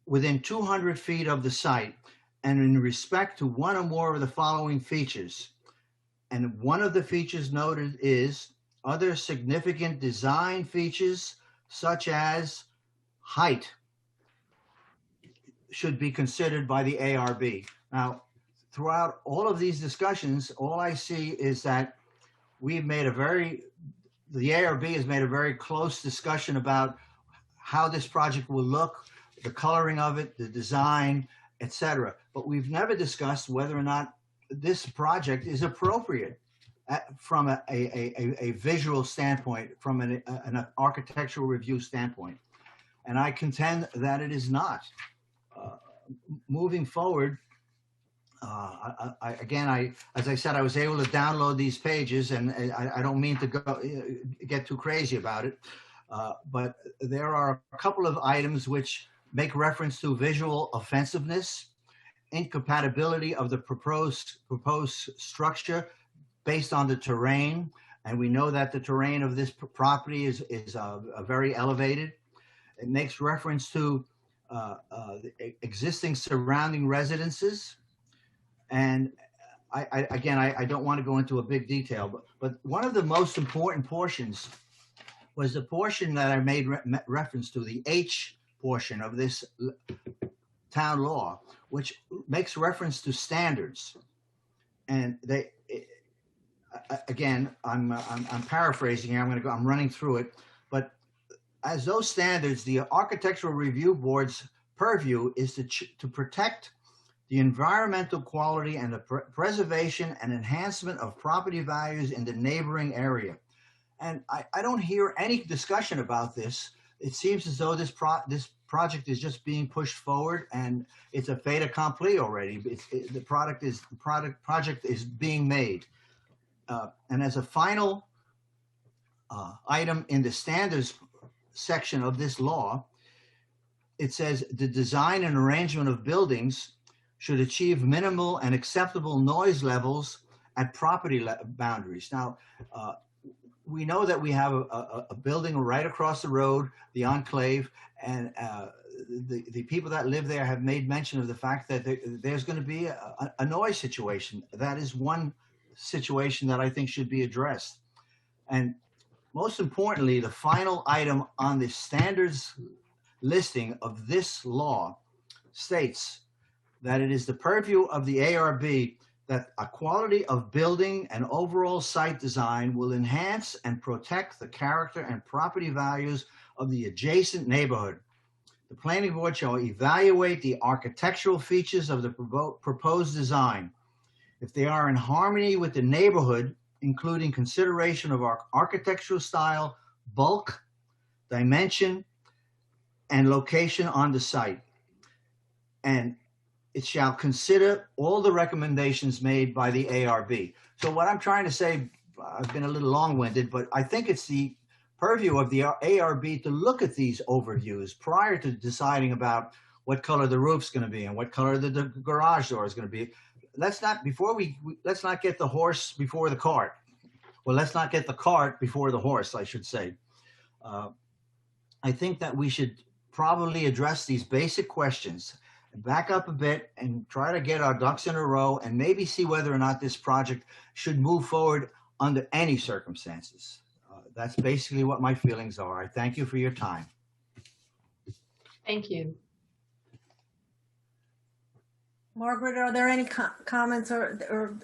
within 200 feet of the site and in respect to one or more of the following features. And one of the features noted is other significant design features such as height should be considered by the ARB. Now, throughout all of these discussions, all I see is that the ARB has made a very close discussion about how this project will look, the coloring of it, the design, etc. But we've never discussed whether or not this project is appropriate from a visual standpoint, from an architectural review standpoint. And I contend that it is not. Moving forward, as I said, I was able to download these pages, and I don't mean to get too crazy about it, but there are a couple of items which make reference to visual offensiveness, incompatibility of the proposed structure based on the terrain, and we know that the terrain of this property is very elevated. It makes reference to the existing surrounding residences. And I don't want to go into a big detail, but one of the most important portions was the portion that I made reference to, the H portion of this town law, which makes reference to standards. And I'm paraphrasing here. I'm running through it, but as those standards, the Architectural Review Board's purview is to protect the environmental quality and the preservation and enhancement of property values in the neighboring area. And I don't hear any discussion about this. It seems as though this project is just being pushed forward, and it's a fait accompli already. The project is being made. And as a final item in the standards section of this law, it says the design and arrangement of buildings should achieve minimal and acceptable noise levels at property boundaries. Now, we know that we have a building right across the road, the Enclave, and the people that live there have made mention of the fact that there's going to be a noise situation. That is one situation that I think should be addressed. And most importantly, the final item on the standards listing of this law states that it is the purview of the ARB that a quality of building and overall site design will enhance and protect the character and property values of the adjacent neighborhood. The planning board shall evaluate the architectural features of the proposed design. If they are in harmony with the neighborhood, including consideration of our architectural style, bulk, dimension, and location on the site. And it shall consider all the recommendations made by the ARB. So what I'm trying to say, I've been a little long-winded, but I think it's the purview of the ARB to look at these overviews prior to deciding about what color the roof's going to be and what color the garage door is going to be. Let's not get the horse before the cart. Well, let's not get the cart before the horse, I should say. I think that we should probably address these basic questions, back up a bit and try to get our ducks in a row and maybe see whether or not this project should move forward under any circumstances. That's basically what my feelings are. I thank you for your time. Thank you. Margaret, are there any comments or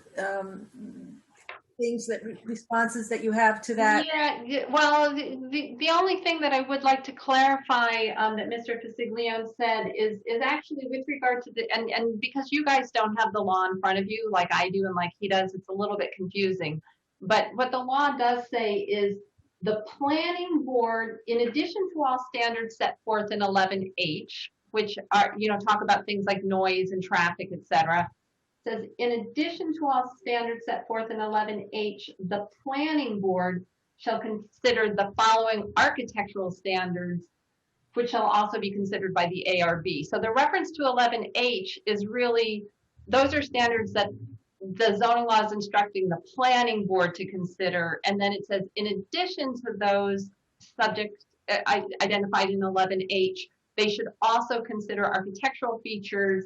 things responses that you have to that? Yeah, well, the only thing that I would like to clarify that Mr. Fasiglione said is actually with regard to and because you guys don't have the law in front of you like I do and like he does, it's a little bit confusing. But what the law does say is the planning board, in addition to all standards set forth in 11H, which are, talk about things like noise and traffic, etc., says, in addition to all standards set forth in 11H, the planning board shall consider the following architectural standards, which shall also be considered by the ARB. So the reference to 11H is really, those are standards that the zoning law is instructing the planning board to consider. And then it says, in addition to those subjects identified in 11H, they should also consider architectural features,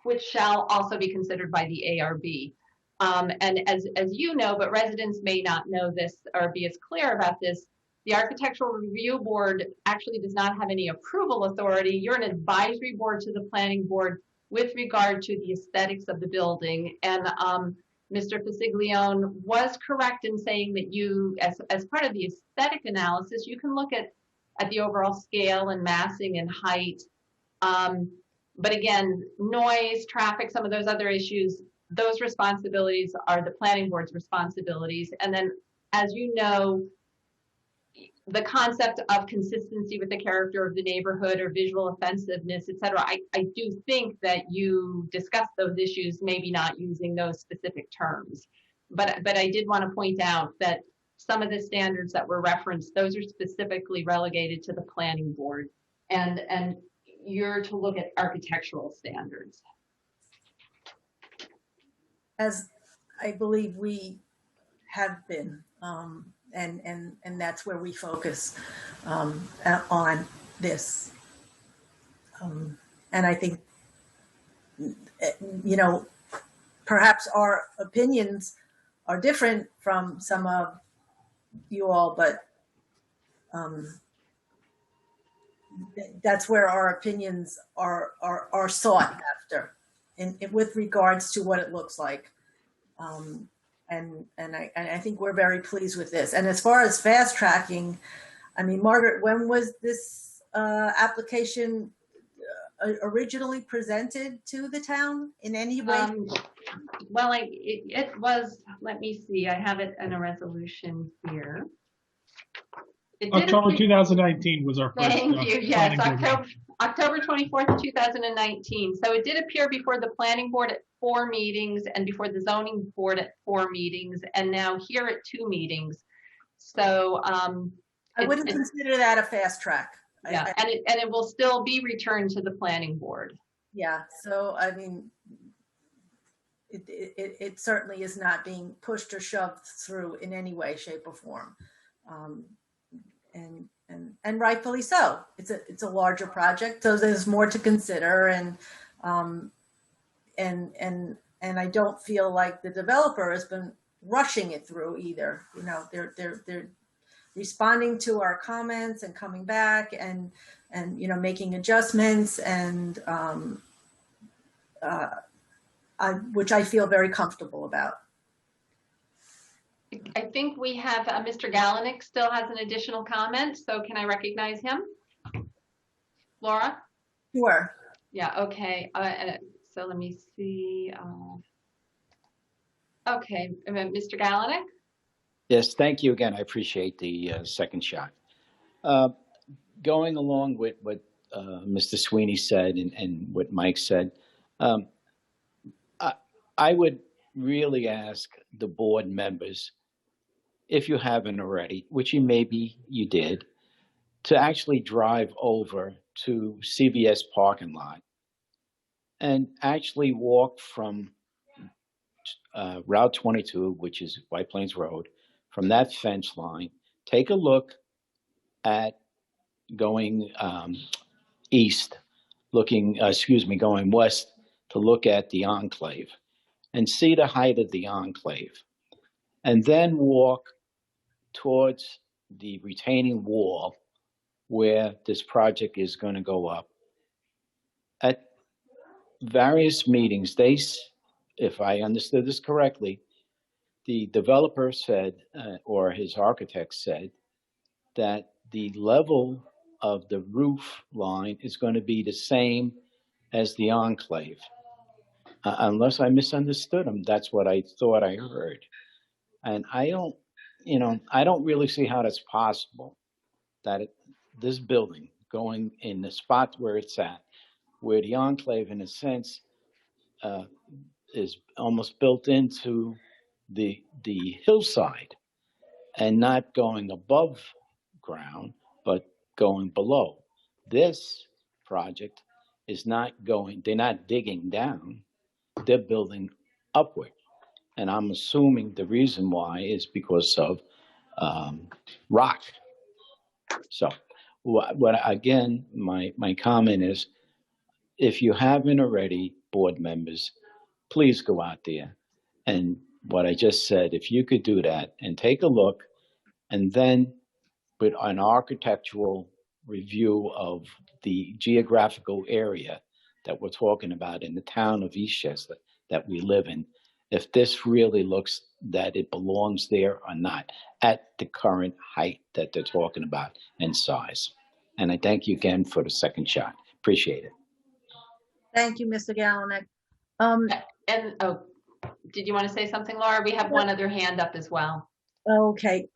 which shall also be considered by the ARB. And as you know, but residents may not know this or be as clear about this, the Architectural Review Board actually does not have any approval authority. You're an advisory board to the planning board with regard to the aesthetics of the building. And Mr. Fasiglione was correct in saying that you, as part of the aesthetic analysis, you can look at the overall scale and massing and height. But again, noise, traffic, some of those other issues, those responsibilities are the planning board's responsibilities. And then, as you know, the concept of consistency with the character of the neighborhood or visual offensiveness, et cetera, I do think that you discussed those issues, maybe not using those specific terms. But I did want to point out that some of the standards that were referenced, those are specifically relegated to the planning board. And you're to look at architectural standards. As I believe we have been, and that's where we focus on this. And I think, you know, perhaps our opinions are different from some of you all, but that's where our opinions are sought after with regards to what it looks like. And I think we're very pleased with this. And as far as fast tracking, I mean, Margaret, when was this application originally presented to the town in any way? Well, it was, let me see, I have it in a resolution here. October 2019 was our first. Thank you, yes, planning board October 24th, 2019. So it did appear before the planning board at 4 meetings and before the zoning board at 4 meetings, and now here at 2 meetings. So I wouldn't consider that a fast track. Yeah, and it will still be returned to the planning board. Yeah, so I mean, it certainly is not being pushed or shoved through in any way, shape, or form, and rightfully so. It's a larger project, so there's more to consider, and I don't feel like the developer has been rushing it through either. You know, they're responding to our comments and coming back and you know, making adjustments, and which I feel very comfortable about. I think we have Mr. Galenick still has an additional comment, so can I recognize him? Laura? Sure. Yeah, okay. So let me see. Okay, Mr. Galenick? Yes, thank you again. I appreciate the second shot. Going along with what Mr. Sweeney said and what Mike said, I would really ask the board members, if you haven't already, which maybe you did, to actually drive over to CVS parking lot and actually walk from Route 22, which is White Plains Road, from that fence line, take a look at going east, going west to look at the enclave and see the height of the enclave, and then walk towards the retaining wall where this project is going to go up. At various meetings, if I understood this correctly, the developer said, or his architect said, that the level of the roof line is going to be the same as the enclave. Unless I misunderstood him, that's what I thought I heard. And I don't really see how that's possible, that this building going in the spot where it's at, where the enclave in a sense is almost built into the hillside and not going above ground, but going below. This project is not going, they're not digging down, they're building upward. And I'm assuming the reason why is because of rock. So what again, my comment is, if you haven't already, board members, please go out there. And what I just said, if you could do that and take a look, and then put an architectural review of the geographical area that we're talking about in the town of Eastchester that we live in, if this really looks that it belongs there or not at the current height that they're talking about and size. And I thank you again for the second shot. Appreciate it. Thank you, Mr. Gallinek. And, oh, did you want to say something, Laura? We have one other hand up as well. Okay.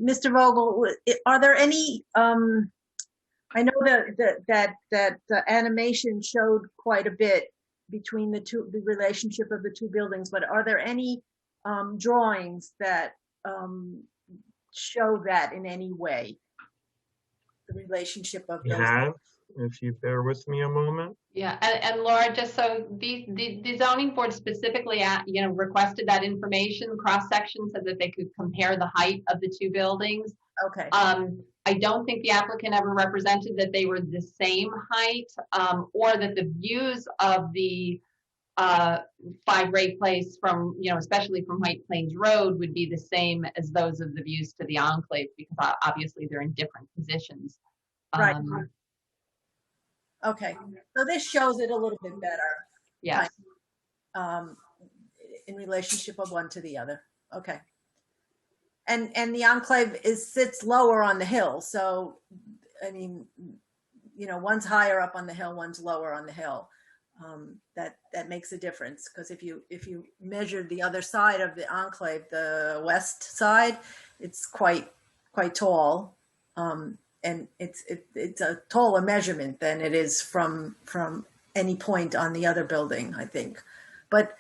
Mr. Vogel, are there any, I know that the animation showed quite a bit between the relationship of the two buildings, but are there any drawings that show that in any way, the relationship of those? Yeah, if you bear with me a moment. Yeah, and Laura, just so the zoning board specifically, requested that information cross section so that they could compare the height of the two buildings. Okay. I don't think the applicant ever represented that they were the same height, or that the views of the 5 Ray Place from, especially from White Plains Road, would be the same as those of the views to the Enclave, because obviously they're in different positions. Right. Okay, so this shows it a little bit better. Yes. In relationship of one to the other. Okay. And the Enclave sits lower on the hill, so I mean, one's higher up on the hill, one's lower on the hill. That makes a difference, because if you measure the other side of the Enclave, the west side, it's quite tall. And it's a taller measurement than it is from any point on the other building, I think. But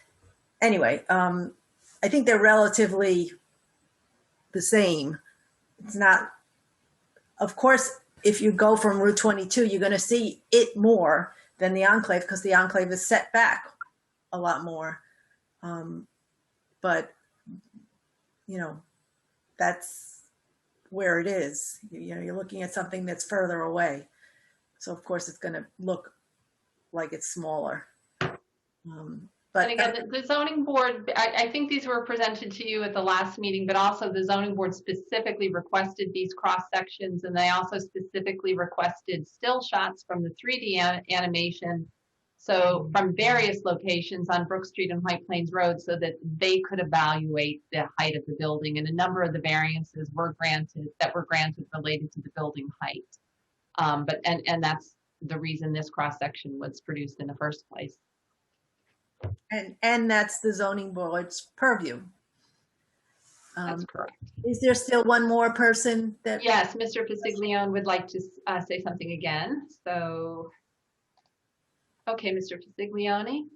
anyway, I think they're relatively the same. It's not, of course, if you go from Route 22, you're going to see it more than the Enclave, because the Enclave is set back a lot more. But, that's where it is. You're looking at something that's further away. So of course it's going to look like it's smaller. But and again, the zoning board, I think these were presented to you at the last meeting, but also the zoning board specifically requested these cross sections, and they also specifically requested still shots from the 3D animation. So from various locations on Brook Street and White Plains Road, so that they could evaluate the height of the building. And a number of the variances were granted related to the building height. And that's the reason this cross section was produced in the first place. And that's the zoning board's purview. That's correct. Is there still one more person that? Yes, Mr. Fasiglione would like to say something again. So, okay, Mr. Fasiglione.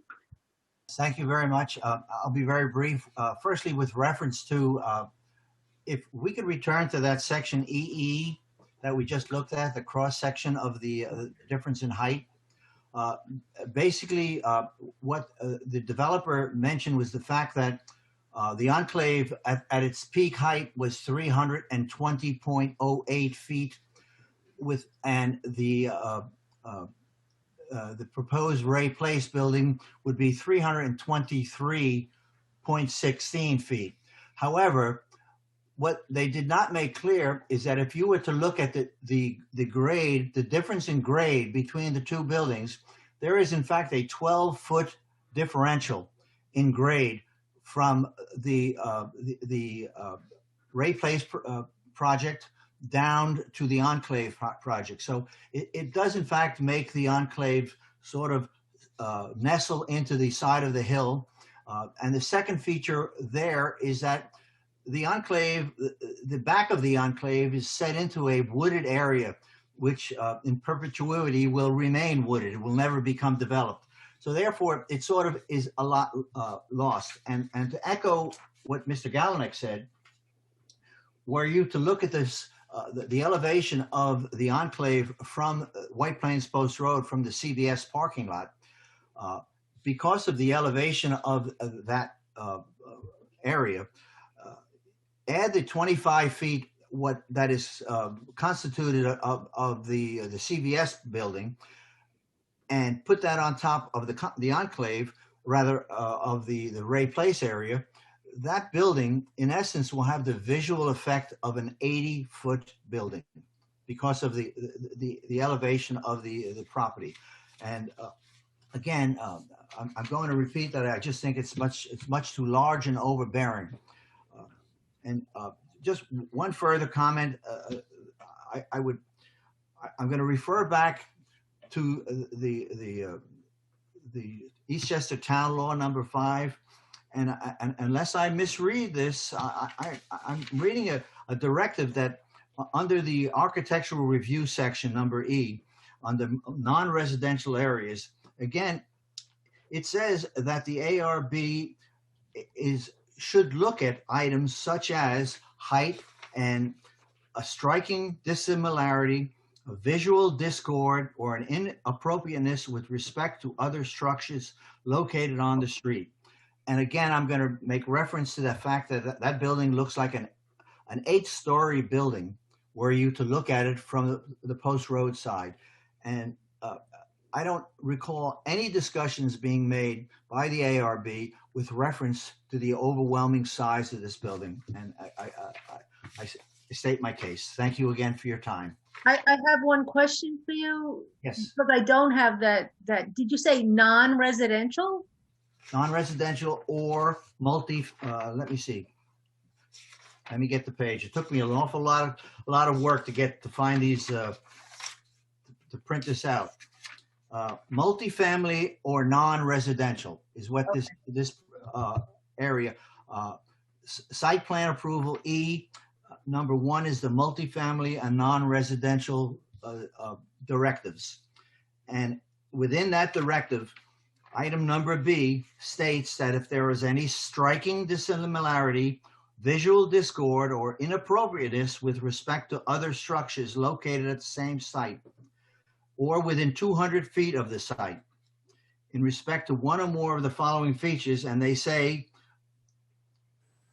Thank you very much. I'll be very brief. Firstly, with reference to, if we could return to that section EE that we just looked at, the cross section of the difference in height. Basically, what the developer mentioned was the fact that the Enclave at its peak height was 320.08 feet, and the proposed Ray Place building would be 323.16 feet. However, what they did not make clear is that if you were to look at the grade, the difference in grade between the two buildings, there is in fact a 12-foot differential in grade from the Ray Place project down to the Enclave project. So it does in fact make the Enclave sort of nestle into the side of the hill. And the second feature there is that the Enclave, the back of the Enclave is set into a wooded area, which in perpetuity will remain wooded. It will never become developed. So therefore, it sort of is a lot lost. And to echo what Mr. Gallinek said, were you to look at this, the elevation of the Enclave from White Plains Post Road from the CBS parking lot, because of the elevation of that area, add the 25 feet what that is constituted of the CVS building, and put that on top of the enclave, rather of the Ray Place area, that building, in essence, will have the visual effect of an 80-foot building because of the elevation of the property. And again, I'm going to repeat that I just think it's much too large and overbearing. And just one further comment, I'm going to refer back to the Eastchester Town Law number 5. And unless I misread this, I'm reading a directive that under the architectural review section number E, under non-residential areas, again, it says that the ARB should look at items such as height and a striking dissimilarity, a visual discord, or an inappropriateness with respect to other structures located on the street. And again, I'm going to make reference to the fact that that building looks like an 8-story building were you to look at it from the post road side. And I don't recall any discussions being made by the ARB with reference to the overwhelming size of this building. And I state my case. Thank you again for your time. I have one question for you. Yes. Because I don't have that. Did you say non-residential? Non-residential or multi, let me see. Let me get the page. It took me an awful lot of work to find these, to print this out. Multifamily or non-residential is what this area. Site plan approval E, number 1 is the multifamily and non-residential directives. And within that directive, item number B states that if there is any striking dissimilarity, visual discord, or inappropriateness with respect to other structures located at the same site or within 200 feet of the site in respect to one or more of the following features, and they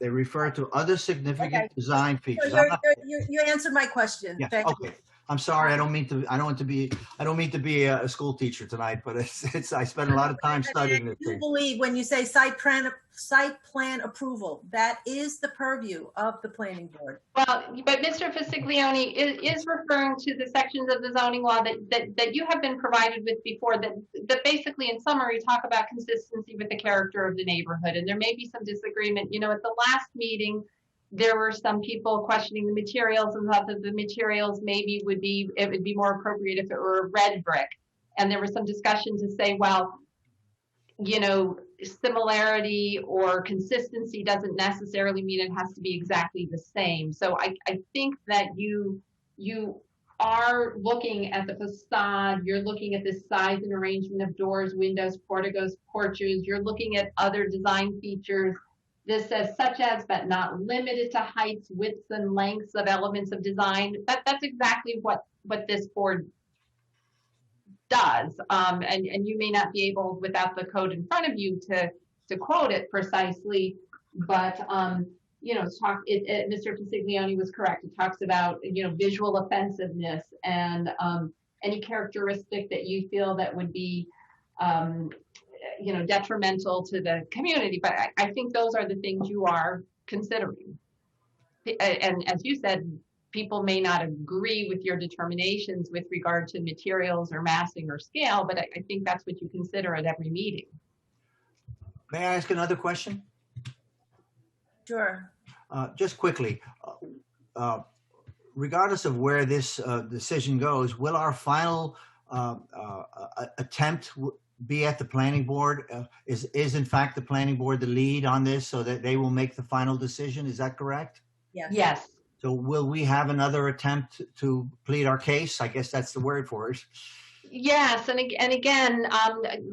refer to other significant design features. So you answered my question. Yes, Thank okay. I'm sorry. I don't mean to be a school teacher tonight, but I spent a lot of time studying this you. I thing. believe when you say site plan approval, that is the purview of the planning board. Well, but Mr. Fisiglione is referring to the sections of the zoning law that you have been provided with before that basically in summary talk about consistency with the character of the neighborhood. And there may be some disagreement. You know, at the last meeting, there were some people questioning the materials and thought that the materials maybe would be more appropriate if it were red brick. And there was some discussion to say, well, you know, similarity or consistency doesn't necessarily mean it has to be exactly the same. So I think that you are looking at the facade, you're looking at the size and arrangement of doors, windows, porticos, porches, you're looking at other design features. This says such as, but not limited to heights, widths, and lengths of elements of design. That's exactly what this board does. And you may not be able, without the code in front of you, to quote it precisely, but you know, Mr. Fisiglione was correct. It talks about, you know, visual offensiveness and any characteristic that you feel that would be you know, detrimental to the community. But I think those are the things you are considering. And as you said, people may not agree with your determinations with regard to materials or massing or scale, but I think that's what you consider at every meeting. May I ask another question? Sure. Just quickly, regardless of where this decision goes, will our final attempt be at the planning board? Is in fact the planning board the lead on this so that they will make the final decision? Is that correct? Yes. Yes. So will we have another attempt to plead our case? I guess that's the word for it. Yes, and again,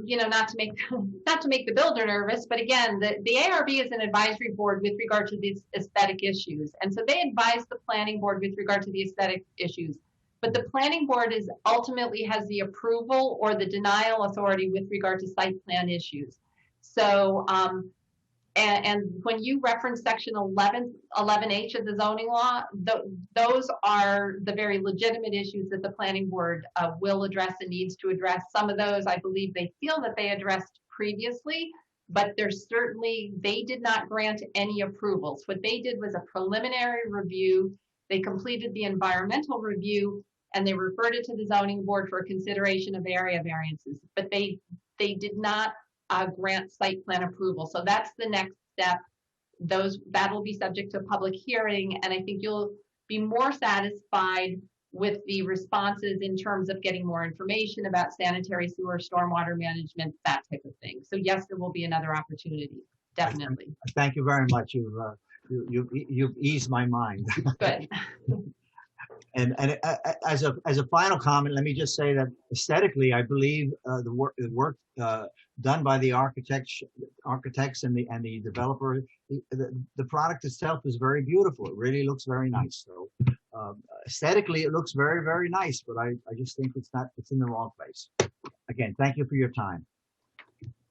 you know, not to make the builder nervous, but again, the ARB is an advisory board with regard to these aesthetic issues, and so they advise the planning board with regard to the aesthetic issues. But the planning board ultimately has the approval or the denial authority with regard to site plan issues. So And when you reference section 11H of the zoning law, those are the very legitimate issues that the planning board will address and needs to address. Some of those, I believe they feel that they addressed previously, but there's certainly, they did not grant any approvals. What they did was a preliminary review. They completed the environmental review and they referred it to the zoning board for consideration of area variances, but they did not grant site plan approval. So that's the next step. That will be subject to a public hearing, and I think you'll be more satisfied with the responses in terms of getting more information about sanitary sewer, stormwater management, that type of thing. So yes, there will be another opportunity, definitely. Thank you very much. You've eased my mind. Good. And as a final comment, let me just say that aesthetically, I believe the work done by the architects and the developer, the product itself is very beautiful. It really looks very nice. So aesthetically, it looks very, very nice. But I just think it's in the wrong place. Again, thank you for your time.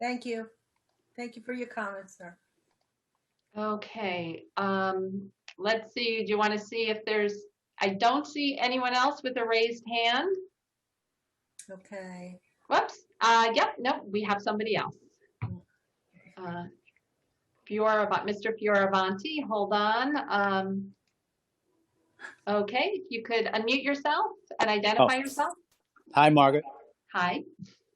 Thank you. Thank you for your comments, sir. Okay. Let's see. Do you want to see if there's? I don't see anyone else with a raised hand. Okay. Whoops. Yep. No, we have somebody else. Mr. Fioravanti, hold on. Okay, if you could unmute yourself and identify yourself. Hi, Margaret. Hi.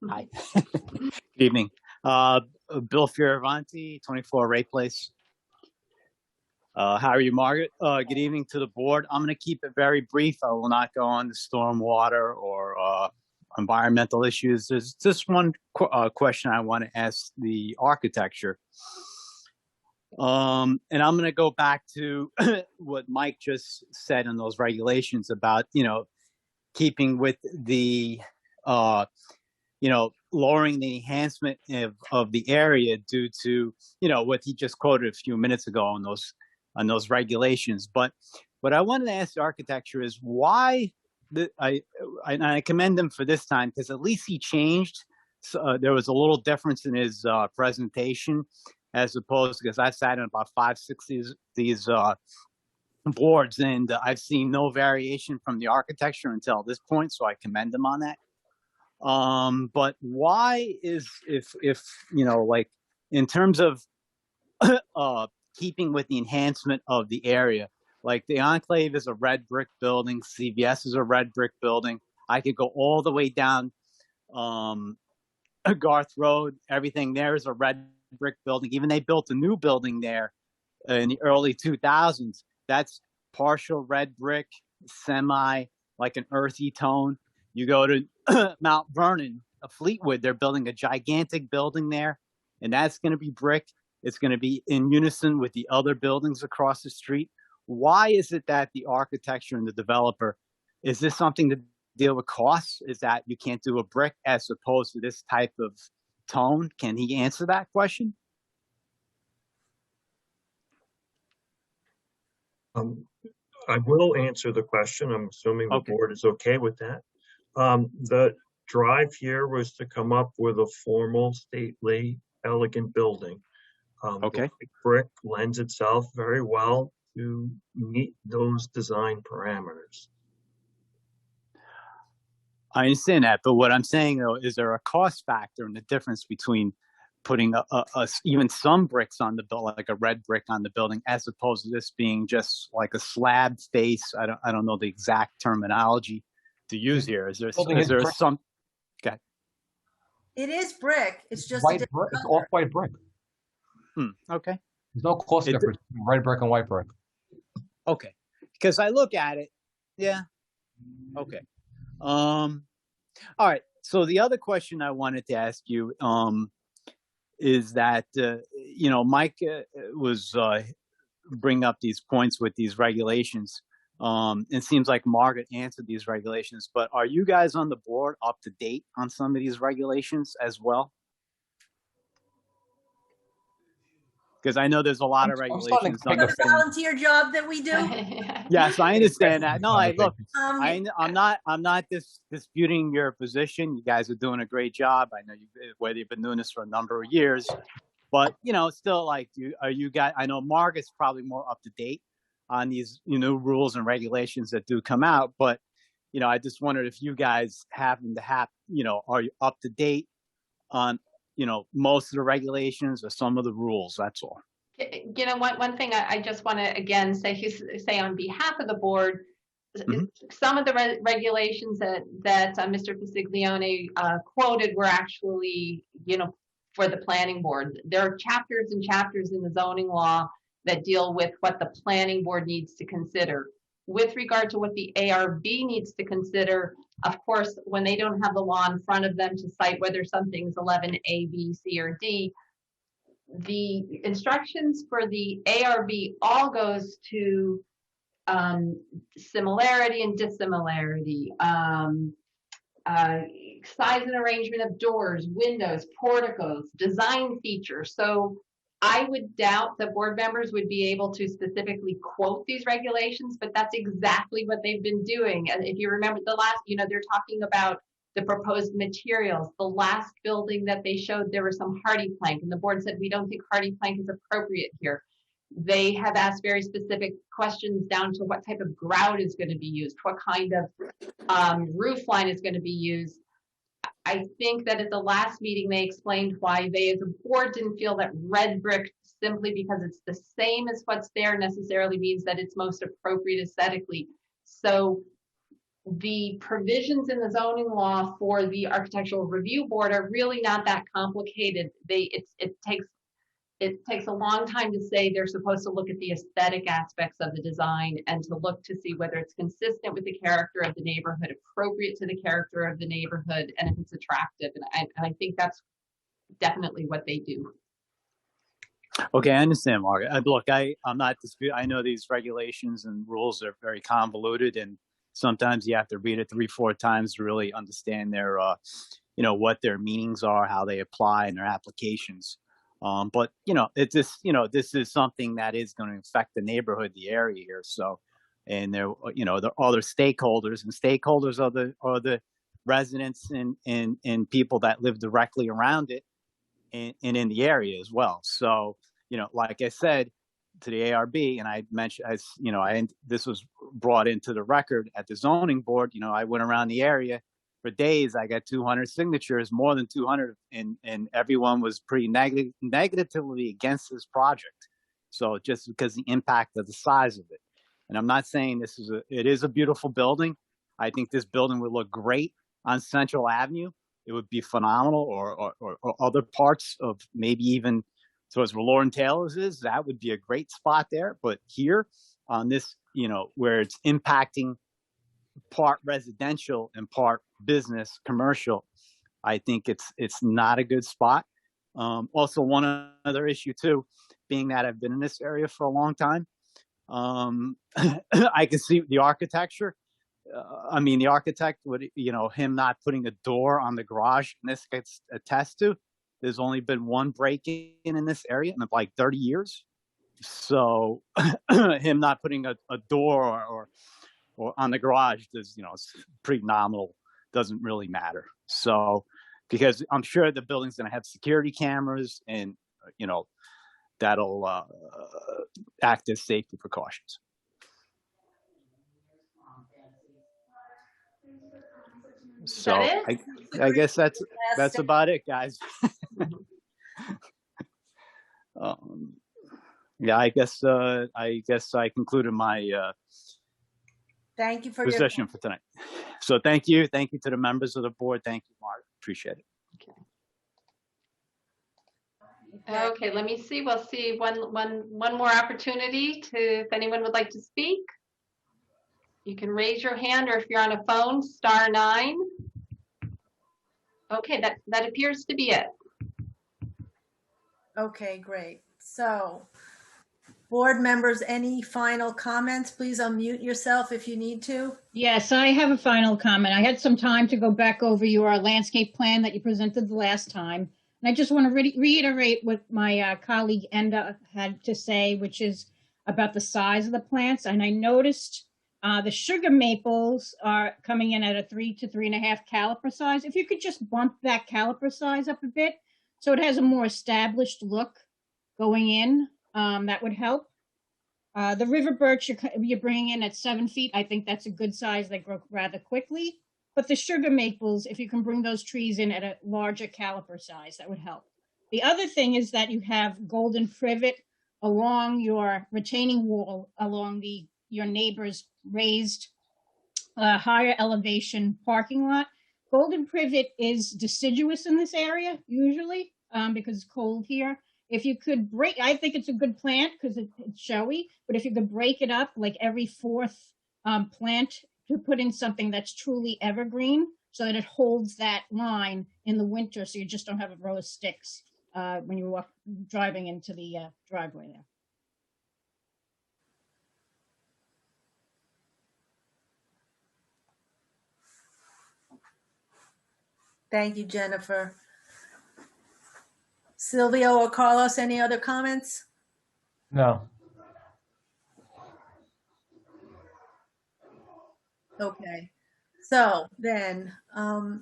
Hi. Good evening. Bill Fioravanti, 24 Ray Place. How are you, Margaret? Good evening to the board. I'm going to keep it very brief. I will not go on to stormwater or environmental issues. There's just one question I want to ask the architecture. And I'm going to go back to what Mike just said in those regulations about, keeping with the, lowering the enhancement of the area due to, what he just quoted a few minutes ago on those regulations. But what I wanted to ask the architecture is why I commend him for this time, because at least he changed. So, there was a little difference in his presentation, as opposed, because I sat in about 5, 6 these boards, and I've seen no variation from the architecture until this point. So I commend him on that. But why is if like in terms of keeping with the enhancement of the area, like the Enclave is a red brick building, CVS is a red brick building. I could go all the way down Garth Road. Everything there is a red brick building. Even they built a new building there in the early 2000s. That's partial red brick, semi, like an earthy tone. You go to Mount Vernon, Fleetwood, they're building a gigantic building there, and that's going to be brick. It's going to be in unison with the other buildings across the street. Why is it that the architecture and the developer, is this something to deal with costs? Is that you can't do a brick as opposed to this type of tone? Can he answer that question? I will answer the question. I'm assuming the board is okay with that. The drive here was to come up with a formal, stately, elegant building. The brick lends itself very well to meet those design parameters. I understand that, but what I'm saying though, is there a cost factor in the difference between putting even some bricks on the building, like a red brick on the building, as opposed to this being just like a slab face? I don't know the exact terminology to use here. Is there some? Okay. It is brick. It's just white brick. It's off white brick. Okay. There's no cost difference between red brick and white brick. Okay. Because I look at it. Yeah. Okay. All right. So the other question I wanted to ask you is that, Mike was bringing up these points with these regulations. It seems like Margaret answered these regulations, but are you guys on the board up to date on some of these regulations as well? Because I know there's a lot of regulations. Is that a volunteer job that we do? Yes, I understand that. No, I'm not disputing your position. You guys are doing a great job. I know whether you've been doing this for a number of years, But, you know, still like, are you guys, I know Margaret's probably more up to date on these, you know, rules and regulations that do come out. But, you know, I just wondered if you guys happen to have, you know, are you up to date on, you know, most of the regulations or some of the rules? That's all. You know, one thing I just want to again say on behalf of the board, some of the regulations that Mr. Fisiglione quoted were actually, you know, for the planning board. There are chapters and chapters in the zoning law that deal with what the planning board needs to consider. With regard to what the ARB needs to consider, of course, when they don't have the law in front of them to cite whether something's 11A, B, C, or D, the instructions for the ARB all goes to similarity and dissimilarity, size and arrangement of doors, windows, porticos, design features. So I would doubt that board members would be able to specifically quote these regulations, but that's exactly what they've been doing. And if you remember the last, you know, they're talking about the proposed materials. The last building that they showed, there was some hardy plank, and the board said, we don't think hardy plank is appropriate here. They have asked very specific questions down to what type of grout is going to be used, what kind of roof line is going to be used. I think that at the last meeting, they explained why they as a board didn't feel that red brick, simply because it's the same as what's there, necessarily means that it's most appropriate aesthetically. So the provisions in the zoning law for the architectural review board are really not that complicated. It takes a long time to say they're supposed to look at the aesthetic aspects of the design and to look to see whether it's consistent with the character of the neighborhood, appropriate to the character of the neighborhood, and if it's attractive. And I think that's definitely what they do. Okay, I understand, Margaret. Look, I'm not disputing. I know these regulations and rules are very convoluted, and sometimes you have to read it 3-4 times to really understand their, you know, what their meanings are, how they apply, and their applications. But you know, it's just, you know, this is something that is going to affect the neighborhood, the area here. So, and there, you know, there are other stakeholders, and stakeholders are the residents and people that live directly around it and in the area as well. So, you know, like I said to the ARB, and I mentioned, you know, this was brought into the record at the zoning board. You know, I went around the area for days. I got 200 signatures, more than 200, and everyone was pretty negatively against this project. So just because the impact of the size of it. And I'm not saying it is a beautiful building. I think this building would look great on Central Avenue. It would be phenomenal, or other parts of maybe even towards where Lauren Taylor's is. That would be a great spot there. But here on this, you know, where it's impacting part residential and part business, commercial, I think it's not a good spot. Also, one other issue too, being that I've been in this area for a long time, I can see the architecture. I mean, the architect would, you know, him not putting a door on the garage, and this gets attested to. There's only been one break-in in this area in like 30 years. So him not putting a door or on the garage, is, you know, it's pretty nominal, doesn't really matter. So, because I'm sure the building's going to have security cameras, and, you know, that'll act as safety precautions. So I guess that's about it, guys. Yeah, I guess I concluded my Thank you for position for tonight. So thank you to the members of the board. Thank you, Mark. Appreciate it. Okay, let me see. We'll see one more opportunity if anyone would like to speak. You can raise your hand, or if you're on a phone, *9. Okay, that appears to be it. Okay, great. So, board members, any final comments? Please unmute yourself if you need to. Yes, I have a final comment. I had some time to go back over your landscape plan that you presented the last time. And I just want to reiterate what my colleague Enda had to say, which is about the size of the plants. And I noticed the sugar maples are coming in at a 3 to 3.5 caliper size. If you could just bump that caliper size up a bit, so it has a more established look going in. That would help. The river birch you're bringing in at 7 feet, I think that's a good size. They grow rather quickly. But the sugar maples, if you can bring those trees in at a larger caliper size, that would help. The other thing is that you have golden privet along your retaining wall, along your neighbor's raised higher elevation parking lot. Golden privet is deciduous in this area usually because it's cold here. If you could break, I think it's a good plant because it's showy, but if you could break it up like every fourth plant to put in something that's truly evergreen so that it holds that line in the winter so you just don't have a row of sticks when you walk driving into the driveway there. Thank you, Jennifer. Silvio or Carlos, any other comments? No. Okay, so then the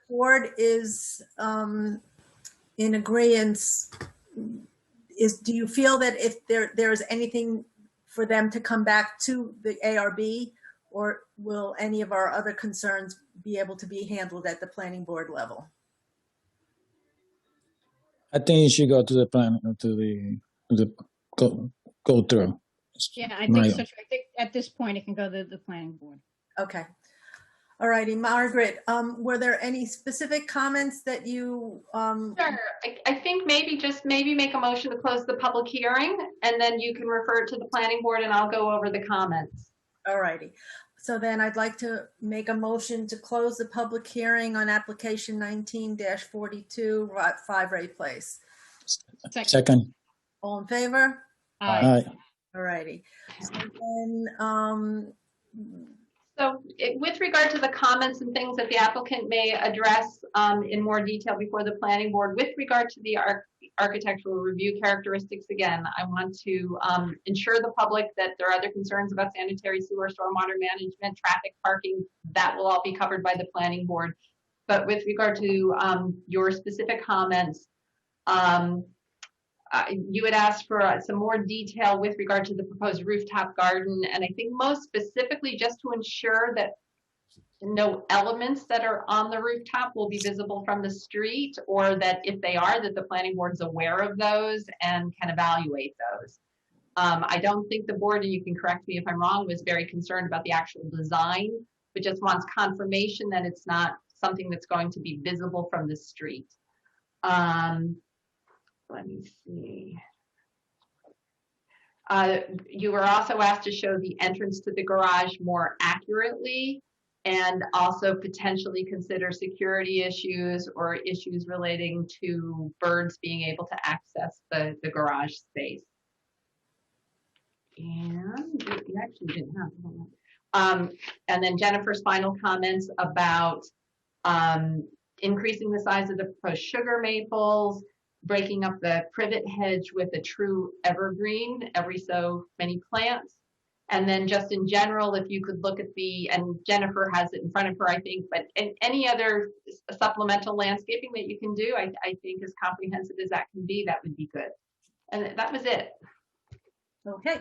board is in agreement. Do you feel that if there is anything for them to come back to the ARB, or will any of our other concerns be able to be handled at the planning board level? I think you should go to the plan, go through. Yeah, I think so. I think at this point it can go to the planning board. Okay. All righty, Margaret, were there any specific comments that you? Sure. I think maybe make a motion to close the public hearing, and then you can refer to the planning board and I'll go over the comments. All righty. So then I'd like to make a motion to close the public hearing on application 19-42, 5 Ray Place. Second. All in favor? Aye. All righty. So then, with regard to the comments and things that the applicant may address in more detail before the planning board, with regard to the architectural review characteristics, again, I want to ensure the public that there are other concerns about sanitary sewer, stormwater management, traffic, parking, that will all be covered by the planning board. But with regard to your specific comments, you had asked for some more detail with regard to the proposed rooftop garden, and I think most specifically just to ensure that no elements that are on the rooftop will be visible from the street, or that if they are, that the planning board's aware of those and can evaluate those. I don't think the board, and you can correct me if I'm wrong, was very concerned about the actual design, but just wants confirmation that it's not something that's going to be visible from the street. Let me see. You were also asked to show the entrance to the garage more accurately, and also potentially consider security issues or issues relating to birds being able to access the garage space. And you actually didn't have and then Jennifer's final comments about increasing the size of the proposed sugar maples, breaking up the privet hedge with a true evergreen, every so many plants. And then just in general, if you could look at and Jennifer has it in front of her, I think, but any other supplemental landscaping that you can do, I think as comprehensive as that can be, that would be good. And that was it. Okay.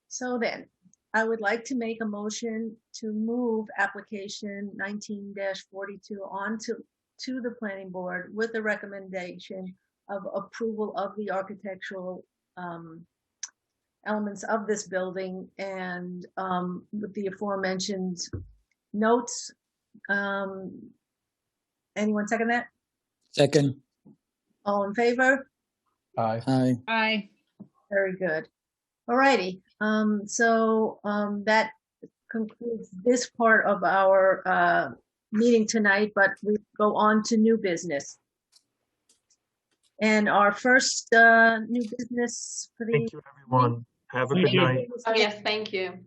So then I would like to make a motion to move application 19-42 on to the planning board with the recommendation of approval of the architectural elements of this building, and with the aforementioned notes. Anyone second that? Second. All in favor? Aye. Aye. Aye. Very good. All righty. So that concludes this part of our meeting tonight, but we go on to new business. And our first new business for the— Thank you, everyone. Have a good night. Oh, yes, thank you.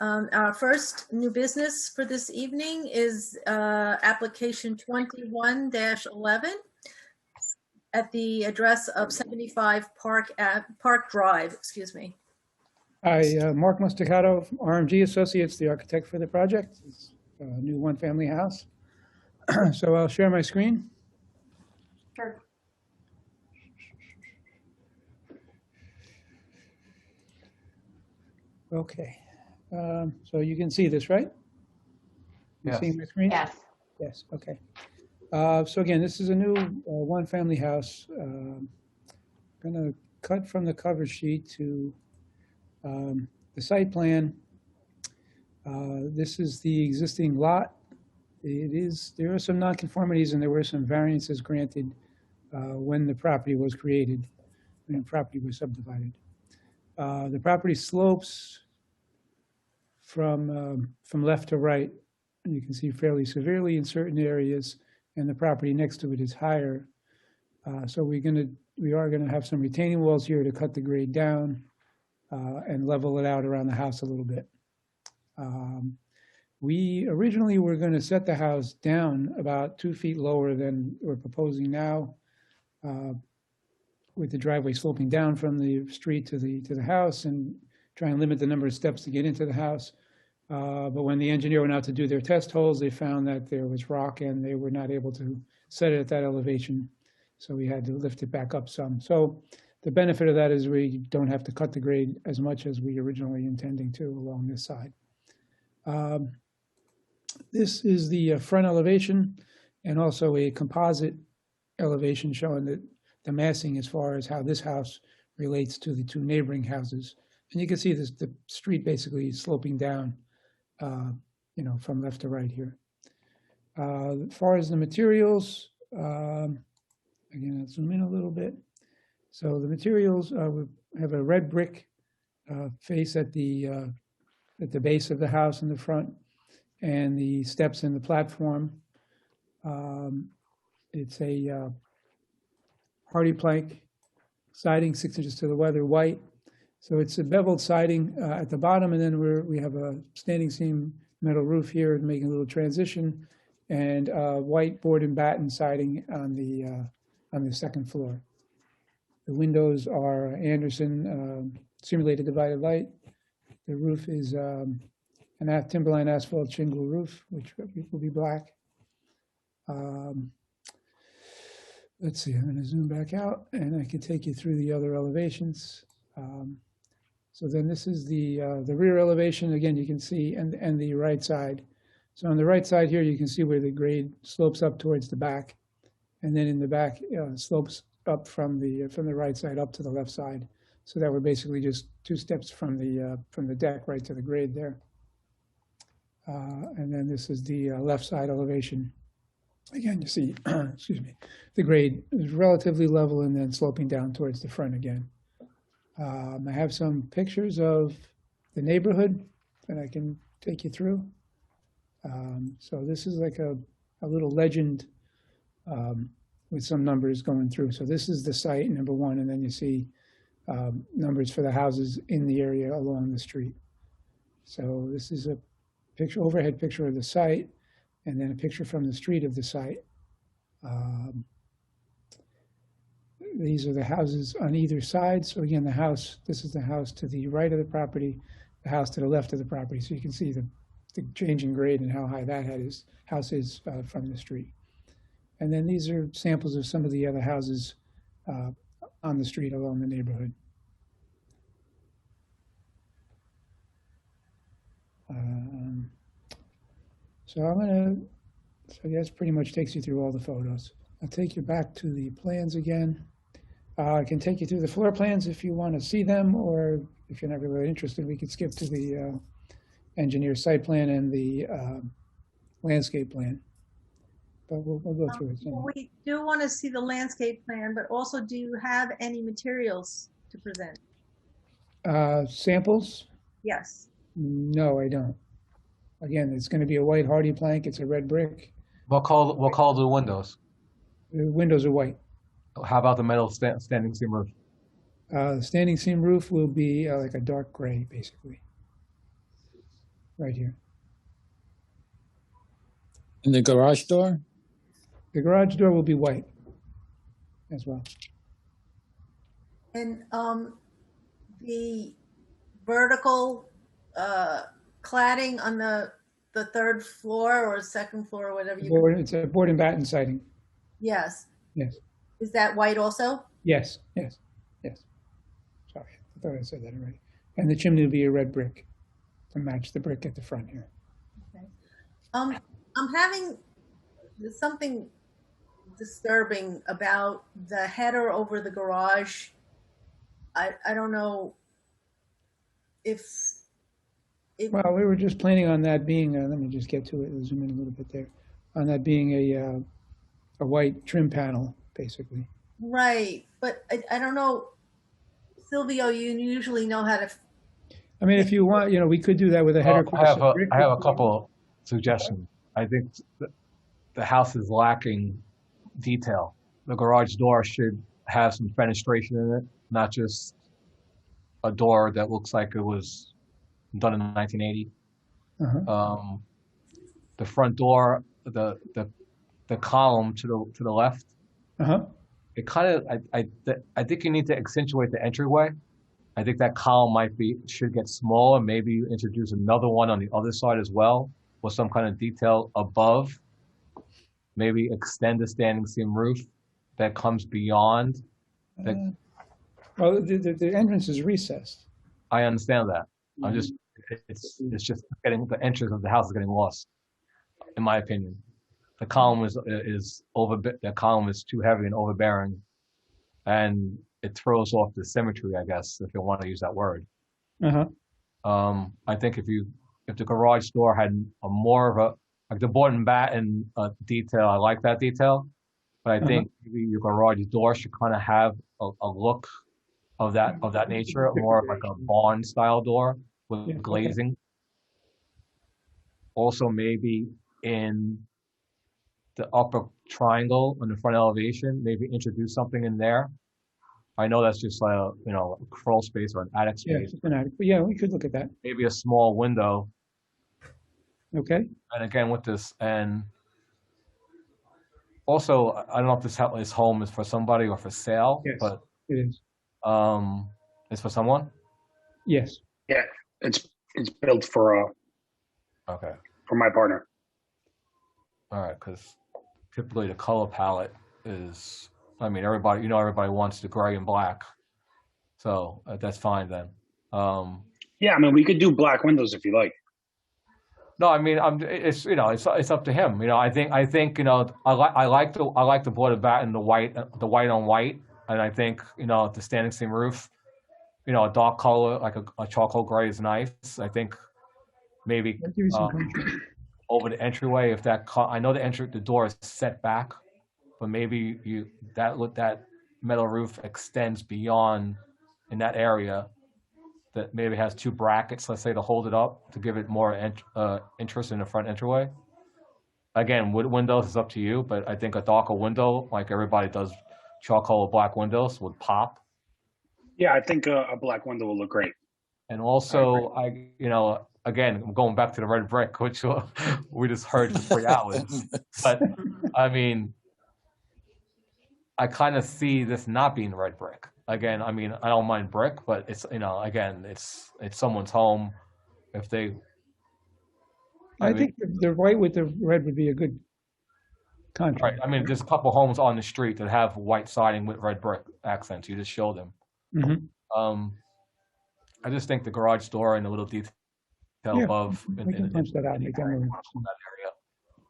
Our first new business for this evening is application 21-11 at the address of 75 Park Drive, excuse me. Hi, Mark Musticato, from RMG Associates, the architect for the project. It's a new one-family house. So I'll share my screen. Sure. Okay. So you can see this, right? You Yes. seeing my screen? Yes. Yes, okay. So again, this is a new one-family house. Gonna cut from the cover sheet to the site plan. This is the existing lot. There are some nonconformities and there were some variances granted when the property was created, when the property was subdivided. The property slopes from left to right, and you can see fairly severely in certain areas, and the property next to it is higher. So we are gonna have some retaining walls here to cut the grade down and level it out around the house a little bit. We originally were going to set the house down about 2 feet lower than we're proposing now, with the driveway sloping down from the street to the house and try and limit the number of steps to get into the house. But when the engineer went out to do their test holes, they found that there was rock and they were not able to set it at that elevation. So we had to lift it back up some. So the benefit of that is we don't have to cut the grade as much as we originally intending to along this side. This is the front elevation and also a composite elevation showing the massing as far as how this house relates to the two neighboring houses. And you can see this, the street basically sloping down, from left to right here. As far as the materials, again, I'll zoom in a little bit. So the materials, we have a red brick face at the base of the house in the front, and the steps in the platform. It's a hardy plank siding, 6 inches to the weather, white. So it's a beveled siding at the bottom, and then we have a standing seam metal roof here, making a little transition, and white board and batten siding on the second floor. The windows are Anderson simulated divided light. The roof is an timberline asphalt shingle roof, which will be black. Let's see, I'm going to zoom back out and I can take you through the other elevations. So then this is the rear elevation. Again, you can see, and the right side. So on the right side here, you can see where the grade slopes up towards the back. And then in the back, slopes up from the right side up to the left side. So that we're basically just 2 steps from the deck right to the grade there. And then this is the left side elevation. Again, you see, excuse me, the grade is relatively level and then sloping down towards the front again. I have some pictures of the neighborhood that I can take you through. So this is like a little legend with some numbers going through. So this is the site, number 1, and then you see numbers for the houses in the area along the street. So this is a picture, overhead picture of the site, and then a picture from the street of the site. These are the houses on either side. So again, this is the house to the right of the property, the house to the left of the property. So you can see the change in grade and how high that house is from the street. And then these are samples of some of the other houses on the street along the neighborhood. So I guess pretty much takes you through all the photos. I'll take you back to the plans again. I can take you through the floor plans if you want to see them, or if you're not really interested, we could skip to the engineer site plan and the landscape plan. But we'll go through it. We do want to see the landscape plan, but also do you have any materials to present? Samples? Yes. No, I don't. Again, it's going to be a white hardy plank. It's a red brick. We'll call the windows. The windows are white. How about the metal standing seam roof? The standing seam roof will be like a dark gray, basically. Right here. And the garage door? The garage door will be white as well. And vertical cladding on the third floor or second floor or whatever you. It's a board and batten siding. Yes. Yes. Is that white also? Yes. Yes. Yes. Sorry, I thought I said that already. And the chimney will be a red brick to match the brick at the front here. Okay. I'm having something disturbing about the header over the garage. I don't know if it. Well, we were just planning on that being, let me just get to it, zoom in a little bit there, on that being a white trim panel, basically. Right, but I don't know, Silvio, you usually know how to. I mean, if you want, we could do that with a header. I have a couple of suggestions. I think the house is lacking detail. The garage door should have some fenestration in it, not just a door that looks like it was done in 1980. The front door, the column to the left, it kind of, I think you need to accentuate the entryway. I think that column should get smaller. Maybe you introduce another one on the other side as well, with some kind of detail above. Maybe extend the standing seam roof that comes beyond. Well, the entrance is recessed. I understand that. I'm just, it's just getting, the entrance of the house is getting lost, in my opinion. The column that column is too heavy and overbearing, and it throws off the symmetry, I guess, if you want to use that word. I think if the garage door had a more of a, like the board and batten detail, I like that detail, but I think maybe your garage door should kind of have a look of that nature, more of like a barn style door with glazing. Also, maybe in the upper triangle on the front elevation, maybe introduce something in there. I know that's just a crawl space or an attic space. Yeah, it's an attic, but yeah, we could look at that. Maybe a small window. Okay. And again, with this, and also, I don't know if this home is for somebody or for sale, Yes, but it is. It's for someone? Yes. Yeah, it's built for my partner. All right, because typically the color palette is, I mean, everybody wants the gray and black, so that's fine then. Yeah, I mean, we could do black windows if you like. No, I mean, it's up to him. I think I like the board of batten, the white on white, and I think the standing seam roof, a dark color like a charcoal gray is nice. I think maybe over the entryway, if that I know the door is set back, but maybe that metal roof extends beyond in that area. That maybe has two brackets, let's say, to hold it up, to give it more interest in the front entryway. Again, wood windows is up to you, but I think a darker window, like everybody does charcoal or black windows, would pop. Yeah, I think a black window will look great. And also, again, I'm going back to the red brick, which we just heard for 3 hours. But, I mean, I kind of see this not being red brick. Again, I mean, I don't mind brick, but it's, again, it's someone's home. If they, I think the white with the red would be a good contrast. Right. I mean, there's a couple homes on the street that have white siding with red brick accents. You just show them. I just think the garage door and the little detail above. We can punch that out and make that area.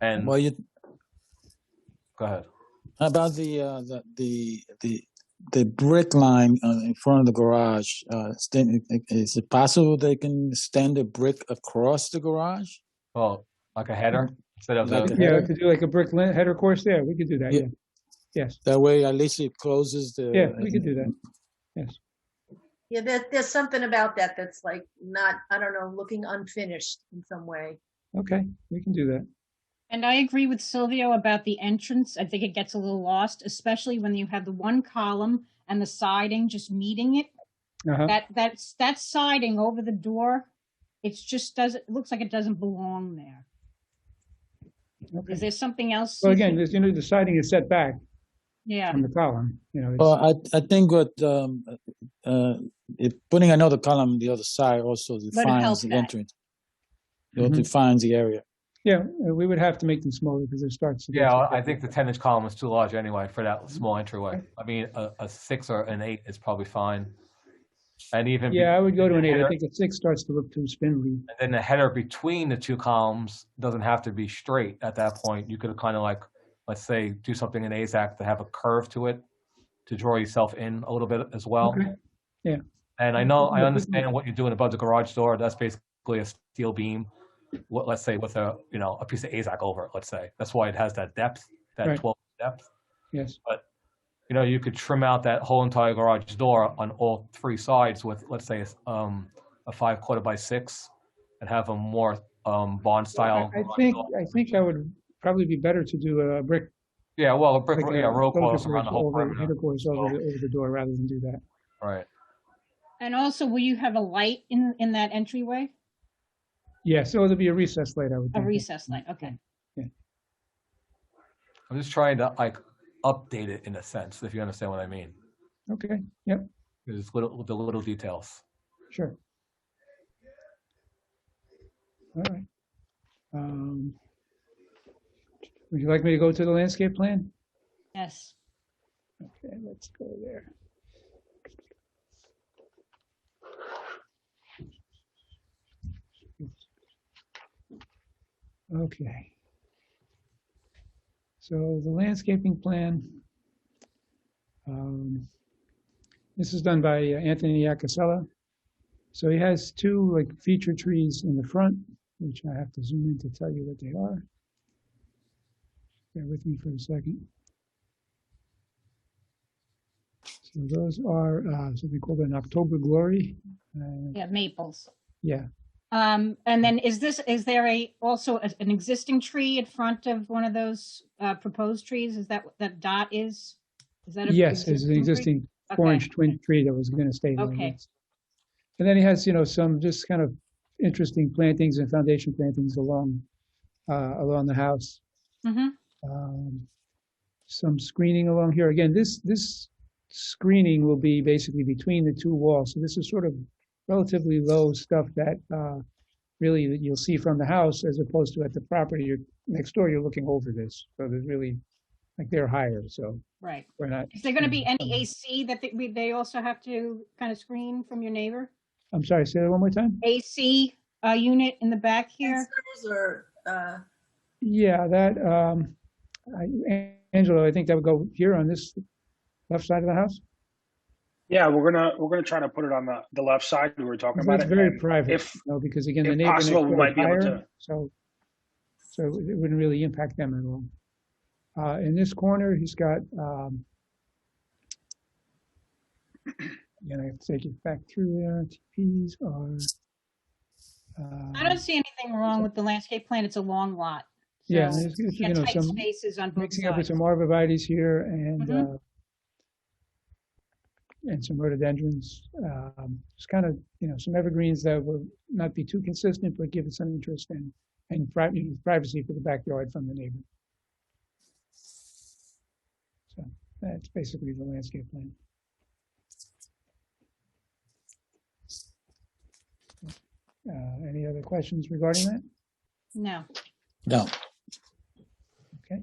And well, go ahead. How about the brick line in front of the garage? Is it possible they can extend the brick across the garage? Well, like a header instead of to do like a brick header course there. We could do that. Yeah. Yes. That way, at least it closes the. Yeah, we could do that. Yes. Yeah, there's something about that that's like not, I don't know, looking unfinished in some way. Okay, we can do that. And I agree with Silvio about the entrance. I think it gets a little lost, especially when you have the one column and the siding just meeting it. That siding over the door, it looks like it doesn't belong there. Okay. Is there something else? Well, again, the siding is set back. Yeah. from the column, you know. Well, I think what if putting another column on the other side also help defines the that. entrance. It Mhm. defines the area. Yeah, we would have to make them smaller because it starts to get Yeah, too I big. think the 10-inch column is too large anyway for that small entryway. I mean, a 6 or an 8 is probably fine. And even Yeah, I would go to an 8. I header- think a 6 starts to look too spindly. and then the header between the two columns doesn't have to be straight at that point. You could kind of like, let's say, do something in AZAC to have a curve to it to draw yourself in a little bit as well. Okay. Yeah. And I understand what you're doing above the garage door. That's basically a steel beam. Let's say with a piece of AZAC over it. Let's say that's why it has that depth, that Right. 12 depth. Yes. But you could trim out that whole entire garage door on all three sides with, let's say, a 5/4 by 6, and have a more bond style. I think that would probably be better to do a brick. Yeah, well, a brick, like row focus course around the whole perimeter. header course over the door rather than do that. Right. And also, will you have a light in that entryway? Yeah, so there'll be a recessed light, I would A think. recessed light, okay. I'm just trying to update it in a sense, if you understand what I mean. Okay, yep, It's the little details. sure. All right. Would you like me to go to the landscape plan? Yes. Okay, let's go there. Okay. So the landscaping plan, this is done by Anthony Iacocella. So he has two feature trees in the front, which I have to zoom in to tell you what they are. Bear with me for a second. So those are something called an October Glory. Yeah, maples. Yeah. And then is there also an existing tree in front of one of those proposed trees? Is that what that dot is? Is that Yes, there's an tree? existing Okay. 4-inch twin tree that was going to stay there. Okay. Yes. And then he has, some just kind of interesting plantings and foundation plantings along the house. Mm-hmm. Some screening along here. Again, this screening will be basically between the two walls. So this is sort of relatively low stuff that really that you'll see from the house, as opposed to at the property next door. You're looking over this, so there's really they're higher. So Right. we're not. Is there going to be any AC that they also have to kind of screen from your neighbor? I'm sorry. Say that one more time. AC unit in the back here. Yeah, that Angelo, I think that would go here on this left side of the house. Yeah, we're gonna try to put it on the left side. We were talking about It's it. very and private, because again, the neighbor next possible, we door might is be able higher, to. so it wouldn't really impact them at all. In this corner, he's got. Again, I have to take it back through there. TPs are. I don't see anything wrong with the landscape plan. It's a long lot. Yeah, So there's, you get tight some spaces on both mixing up with sides. some arborvitaes here and Mhm. and some rhododendrons. Just kind of some evergreens that will not be too consistent, but give it some interest and privacy for the backyard from the neighbor. So that's basically the landscape plan. Any other questions regarding that? No. No. Okay.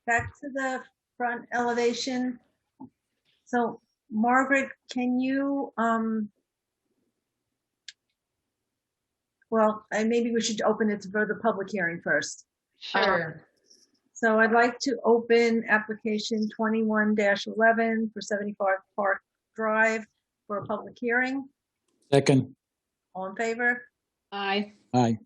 Back to the front elevation. So Margaret, can you, maybe we should open it for the public hearing first. Sure. So I'd like to open application 21-11 for 75 Park Drive for a public hearing. Second. All in favor? Aye. Aye.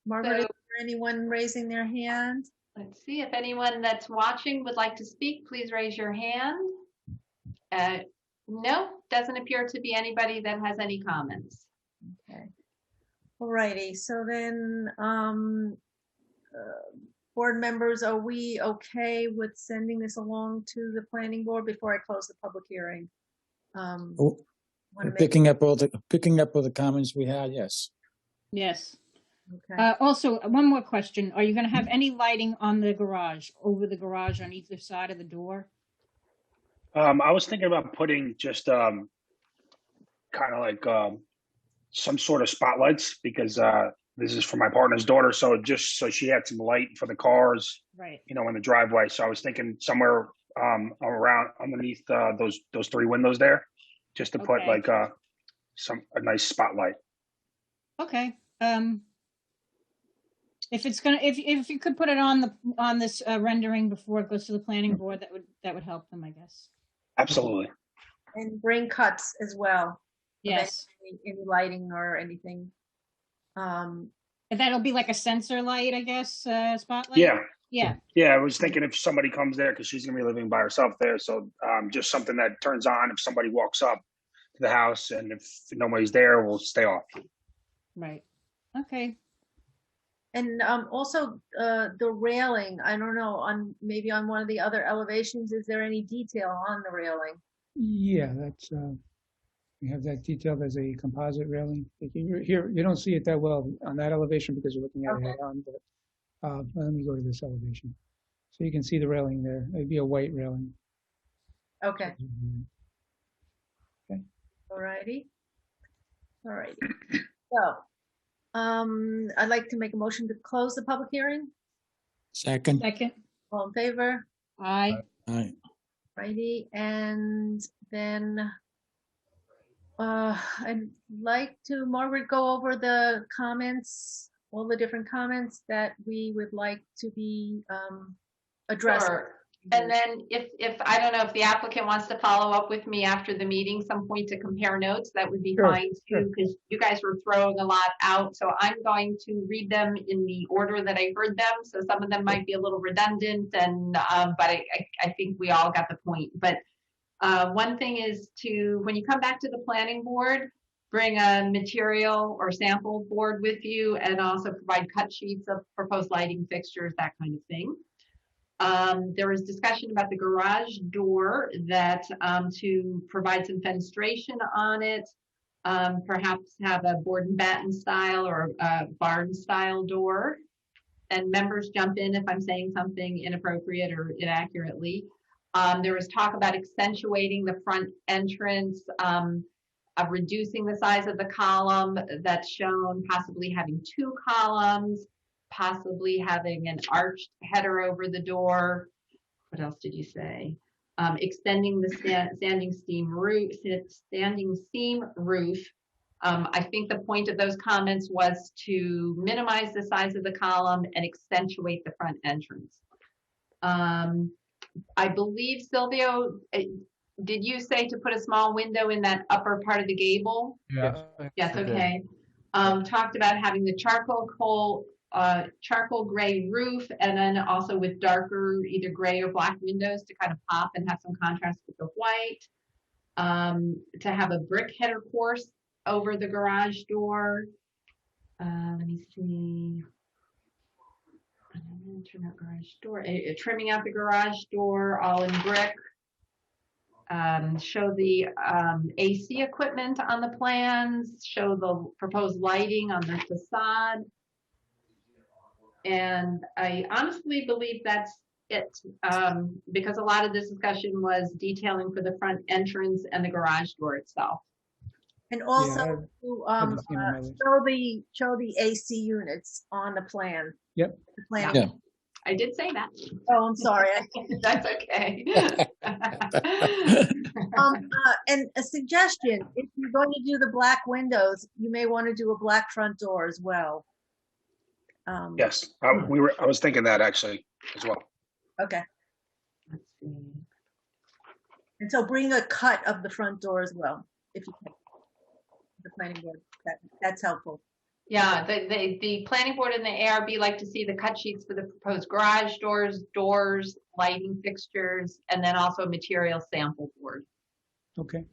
Margaret, So- is there anyone raising their hand? Let's see if anyone that's watching would like to speak, please raise your hand. No, doesn't appear to be anybody that has any comments. Okay. All righty, so then, board members, are we okay with sending this along to the planning board before I close the public hearing? Wanna make- Picking up all the comments we had. Yes. Yes. Okay. Also, one more question. Are you going to have any lighting on the garage, over the garage on either side of the door? I was thinking about putting just kind of like some sort of spotlights because this is for my partner's daughter, so just so she had some light for the cars, Right. you know, in the driveway. So I was thinking somewhere around underneath those three windows there, just to put Okay. like a nice spotlight. Okay. If it's gonna, if you could put it on this rendering before it goes to the planning board, that would help them, I guess. Absolutely. And bring cuts as well. Yes. Any lighting or anything. And that'll be like a sensor light, I guess, spotlight? Yeah. Yeah. Yeah, I was thinking if somebody comes there, because she's going to be living by herself there. So just something that turns on if somebody walks up to the house, and if nobody's there, we'll stay off. Right. Okay. And also the railing, I don't know, maybe on one of the other elevations, is there any detail on the railing? Yeah, that's, we have that detailed as a composite railing. Here, you don't see it that well on that elevation because you're looking at it head on, but let me go to this elevation. So you can see the railing there. It'd be a white railing. Okay. Okay. All righty. So, I'd like to make a motion to close the public hearing. Second. All in favor? Aye. Aye. Righty, and then I'd like to, Margaret, go over the comments, all the different comments that we would like to be addressed. Sure. And then if I don't know if the applicant wants to follow up with me after the meeting, some point to compare notes, that would be Sure, fine too, because you guys were throwing a lot out. So I'm going to read them in the order that I heard them. So some of them might be a little redundant, and but I think we all got the point. But one thing is when you come back to the planning board, bring a material or sample board with you, and also provide cut sheets of proposed lighting fixtures, that kind of thing. There was discussion about the garage door that to provide some fenestration on it, perhaps have a board and batten style or a barn style door. And members jump in if I'm saying something inappropriate or inaccurately. There was talk about accentuating the front entrance, of reducing the size of the column that's shown, possibly having 2 columns, possibly having an arched header over the door. What else did you say? Extending the standing seam roof. I think the point of those comments was to minimize the size of the column and accentuate the front entrance. I believe, Silvio, did you say to put a small window in that upper part of the gable? Yeah. Yes, okay. Talked about having the charcoal gray roof, and then also with darker either gray or black windows to kind of pop and have some contrast with the white. To have a brick header course over the garage door. Let me see. Turn out garage door. Trimming out the garage door all in brick. Show the AC equipment on the plans. Show the proposed lighting on the facade. And I honestly believe that's it, because a lot of this discussion was detailing for the front entrance and the garage door itself. And also haven't show the AC units on the plan. Yep. The plan. Yeah. I did say that. Oh, I'm sorry. That's okay. And a suggestion: if you're going to do the black windows, you may want to do a black front door as well. Yes, I was thinking that actually as well. Okay. Let's see. And so bring a cut of the front door as well, if you can. The planning board, that's helpful. Yeah, the planning board and the ARB like to see the cut sheets for the proposed garage doors, lighting fixtures, and then also a material sample board. Okay.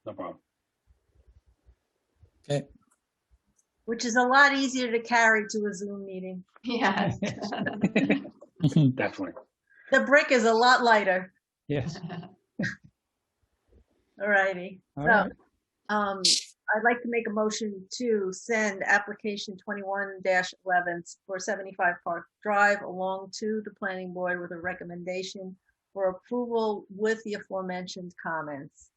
No problem. Okay. Which is a lot easier to carry to a Zoom meeting. Yes. Definitely. The brick is a lot lighter. Yes. All righty. All So, right. I'd like to make a motion to send application 21-11 for 75 Park Drive along to the planning board with a recommendation for approval with the aforementioned comments.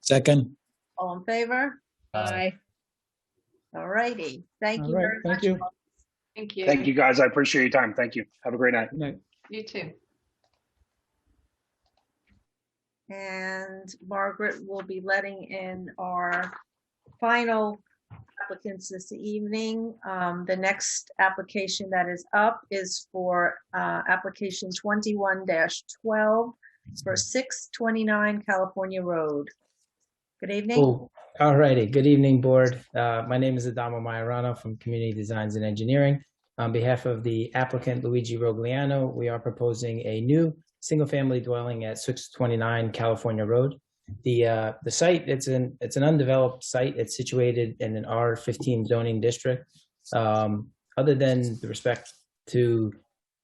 Second. All in favor? Aye. All righty. Thank All you right, very thank much. you. Thank you. Thank you, guys. I appreciate your time. Thank you. Have a great night. Good night. You too. And Margaret will be letting in our final applicants this evening. The next application that is up is for application 21-12 for 629 California Road. Good evening. Cool. All righty. Good evening, board. My name is Adamo Majorano from Community Designs and Engineering. On behalf of the applicant Luigi Rogliano, we are proposing a new single-family dwelling at 629 California Road. The site, it's an undeveloped site. It's situated in an R15 zoning district. Other than the respect to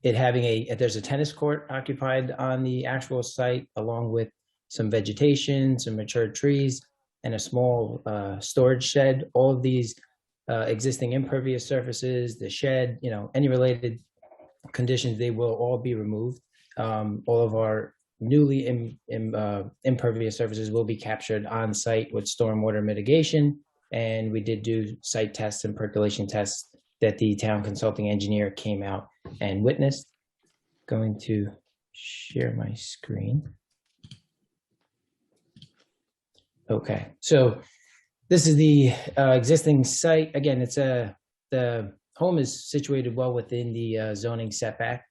it having there's a tennis court occupied on the actual site, along with some vegetation, some mature trees, and a small storage shed. All of these existing impervious surfaces, the shed, any related conditions, they will all be removed. All of our newly impervious surfaces will be captured on site with stormwater mitigation. And we did do site tests and percolation tests that the town consulting engineer came out and witnessed. Going to share my screen. Okay, so this is the existing site. Again, the home is situated well within the zoning setback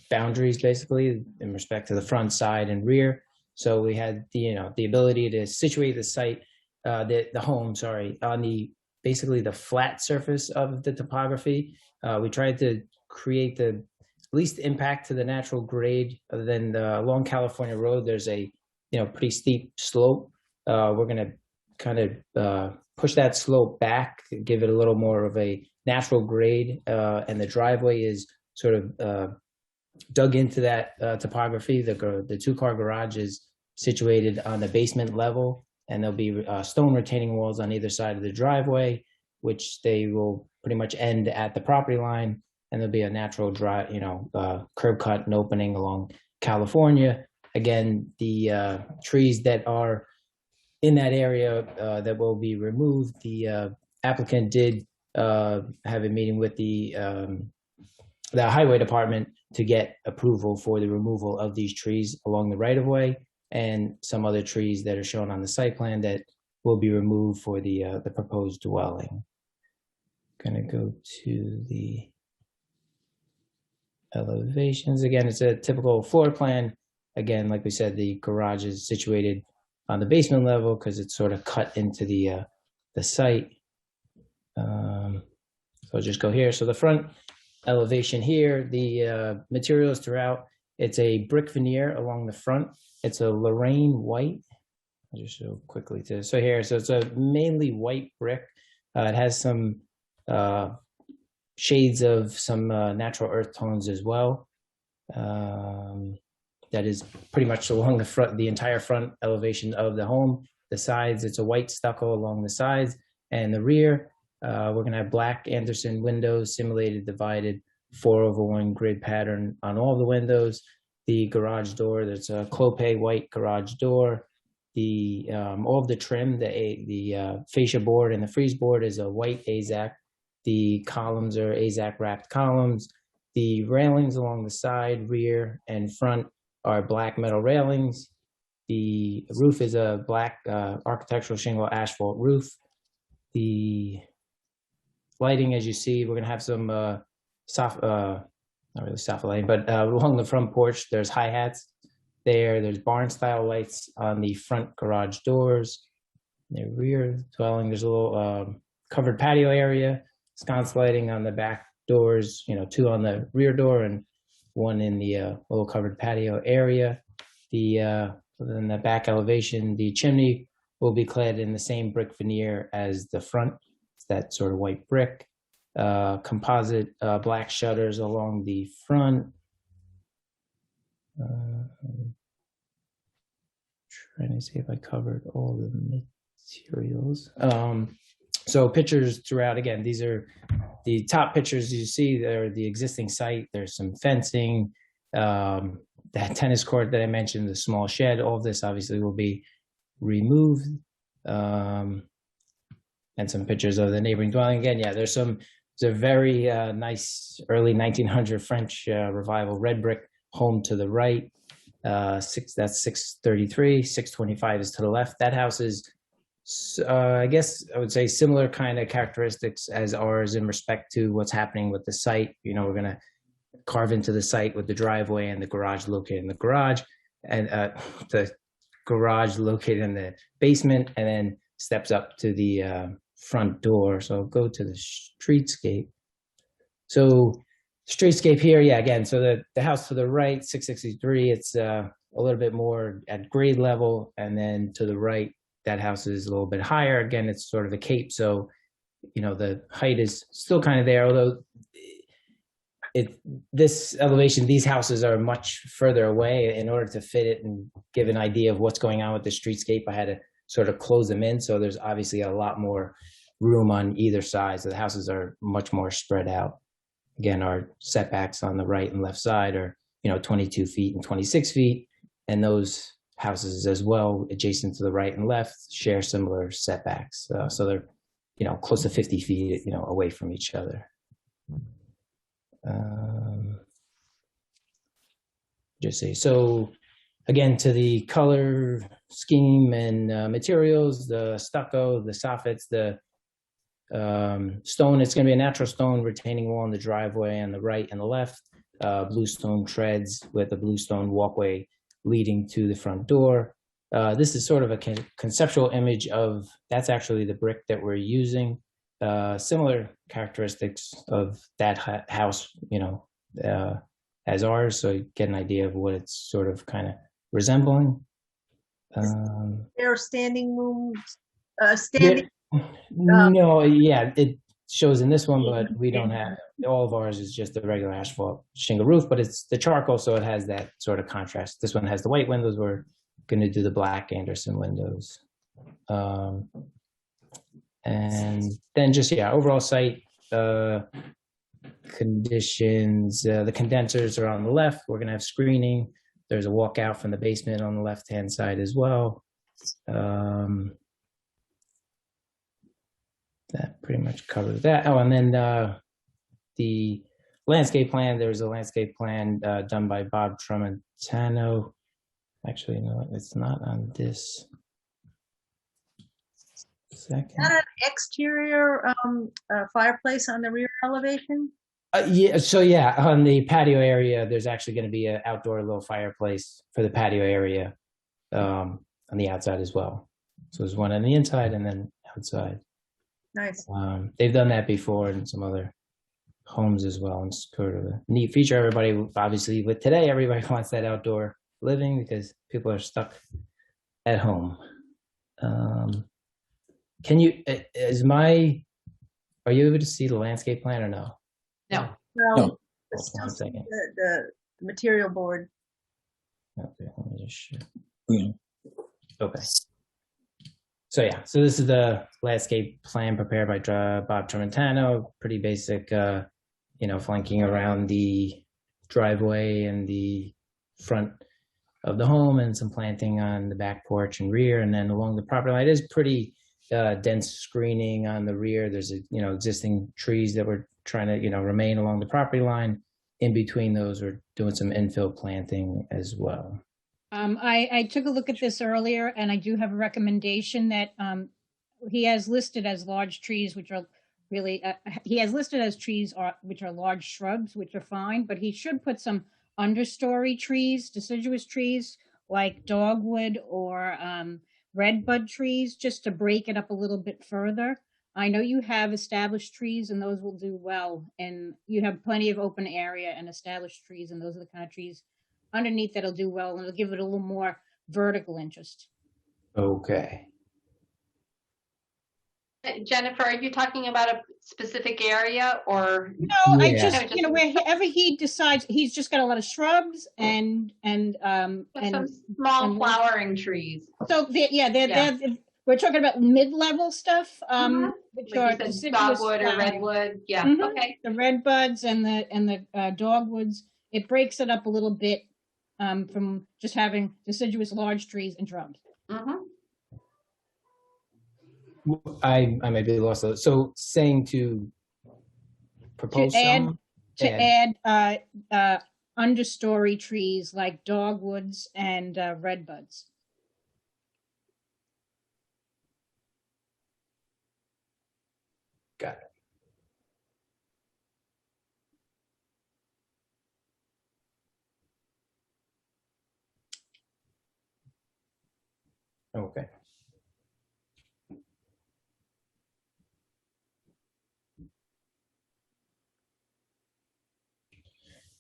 boundaries, basically, in respect to the front, side, and rear. So we had the ability to situate the site, the home, sorry, on basically the flat surface of the topography. We tried to create the least impact to the natural grade, other than along California Road. There's a pretty steep slope. We're going to kind of push that slope back, give it a little more of a natural grade, and the driveway is sort of dug into that topography. The two-car garage is situated on the basement level, and there'll be stone retaining walls on either side of the driveway, which they will pretty much end at the property line, and there'll be a natural curb cut and opening along California. Again, the trees that are in that area that will be removed, the applicant did have a meeting with the highway department to get approval for the removal of these trees along the right-of-way, and some other trees that are shown on the site plan that will be removed for the proposed dwelling. Gonna go to the elevations. Again, it's a typical floor plan. Again, like we said, the garage is situated on the basement level because it's sort of cut into the site. So I'll just go here. So the front elevation here, the materials throughout, it's a brick veneer along the front. It's a Lorraine white. I'll just show quickly to, so here, so it's a mainly white brick. It has some shades of some natural earth tones as well. That is pretty much along the front, the entire front elevation of the home. The sides, it's a white stucco along the sides, and the rear, we're gonna have black Anderson windows, simulated divided 4/1 grid pattern on all the windows. The garage door, there's a Clopay white garage door. The all of the trim, the fascia board and the frieze board is a white AZAC. The columns are AZAC wrapped columns. The railings along the side, rear, and front are black metal railings. The roof is a black architectural shingle asphalt roof. The lighting, as you see, we're gonna have some not really soft lighting, but along the front porch, there's hi-hats there. There's barn style lights on the front garage doors. The rear dwelling, there's a little covered patio area, sconce lighting on the back doors, 2 on the rear door and 1 in the little covered patio area. Within the back elevation, the chimney will be clad in the same brick veneer as the front. It's that sort of white brick. Composite black shutters along the front. Trying to see if I covered all the materials. So pictures throughout, again, these are the top pictures you see. They're the existing site. There's some fencing, that tennis court that I mentioned, the small shed. All of this obviously will be removed. And some pictures of the neighboring dwelling. Again, yeah, there's a very nice early 1900 French revival red brick home to the right. That's 633, 625 is to the left. That house is, I guess I would say, similar kind of characteristics as ours in respect to what's happening with the site. You know, we're going to carve into the site with the driveway and the garage located in the garage, and the garage located in the basement, and then steps up to the front door. So I'll go to the streetscape. So streetscape here, yeah, again, so the house to the right, 663, it's a little bit more at grade level, and then to the right, that house is a little bit higher. Again, it's sort of a cape, so you know the height is still kind of there, although this elevation, these houses are much further away. In order to fit it and give an idea of what's going on with the streetscape, I had to sort of close them in, so there's obviously a lot more room on either side, so the houses are much more spread out. Again, our setbacks on the right and left side are, you know, 22 feet and 26 feet, and those houses as well, adjacent to the right and left, share similar setbacks. So they're, you know, close to 50 feet, you know, away from each other. Just say, so again, to the color scheme and materials, the stucco, the soffits, the stone, it's going to be a natural stone retaining wall in the driveway on the right and the left, blue stone treads with a blue stone walkway leading to the front door. This is sort of a conceptual image of, that's actually the brick that we're using. Similar characteristics of that house, you know, as ours, so you get an idea of what it's sort of kind of resembling. There are standing rooms, no, yeah, it shows in this one, but we don't have, all of ours is just the regular asphalt shingle roof, but it's the charcoal, so it has that sort of contrast. This one has the white windows. We're going to do the black Anderson windows. And then just, yeah, overall site conditions, the condensers are on the left. We're going to have screening. There's a walkout from the basement on the left-hand side as well. That pretty much covers that. Oh, and then the landscape plan, there's a landscape plan done by Bob Tramontano. Actually, no, it's not on this. Second. Is that an exterior fireplace on the rear elevation? Yeah, so yeah, on the patio area, there's actually going to be an outdoor little fireplace for the patio area on the outside as well. So there's one on the inside and then outside. Nice. They've done that before in some other homes as well. And it's sort of a neat feature. Everybody, obviously, with today, everybody wants that outdoor living because people are stuck at home. Can you, are you able to see the landscape plan or no? No. No. One second. The material board. Okay, let me just show. Okay. So yeah, so this is the landscape plan prepared by Bob Tramontano. Pretty basic, you know, flanking around the driveway and the front of the home, and some planting on the back porch and rear, and then along the property line. It is pretty dense screening on the rear. There's existing trees that we're trying to remain along the property line. In between those, we're doing some infill planting as well. I took a look at this earlier, and I do have a recommendation that he has listed as large trees, which are really, he has listed as trees which are large shrubs, which are fine, but he should put some understory trees, deciduous trees like dogwood or redbud trees, just to break it up a little bit further. I know you have established trees and those will do well, and you have plenty of open area and established trees, and those are the kind of trees underneath that'll do well, and it'll give it a little more vertical interest. Okay. Jennifer, are you talking about a specific area or? No, yeah. I just, wherever he decides, he's just got a lot of shrubs and some small flowering trees. So they're we're talking about mid-level stuff, which Like are you said, deciduous dogwood or flowering. redwood. Yeah. Mhm. Okay. The red buds and the dogwoods. It breaks it up a little bit from just having deciduous large trees and shrubs. Mm-hmm. I may be lost. So saying to propose To some? add understory trees like dogwoods and redbuds. Got it. Okay.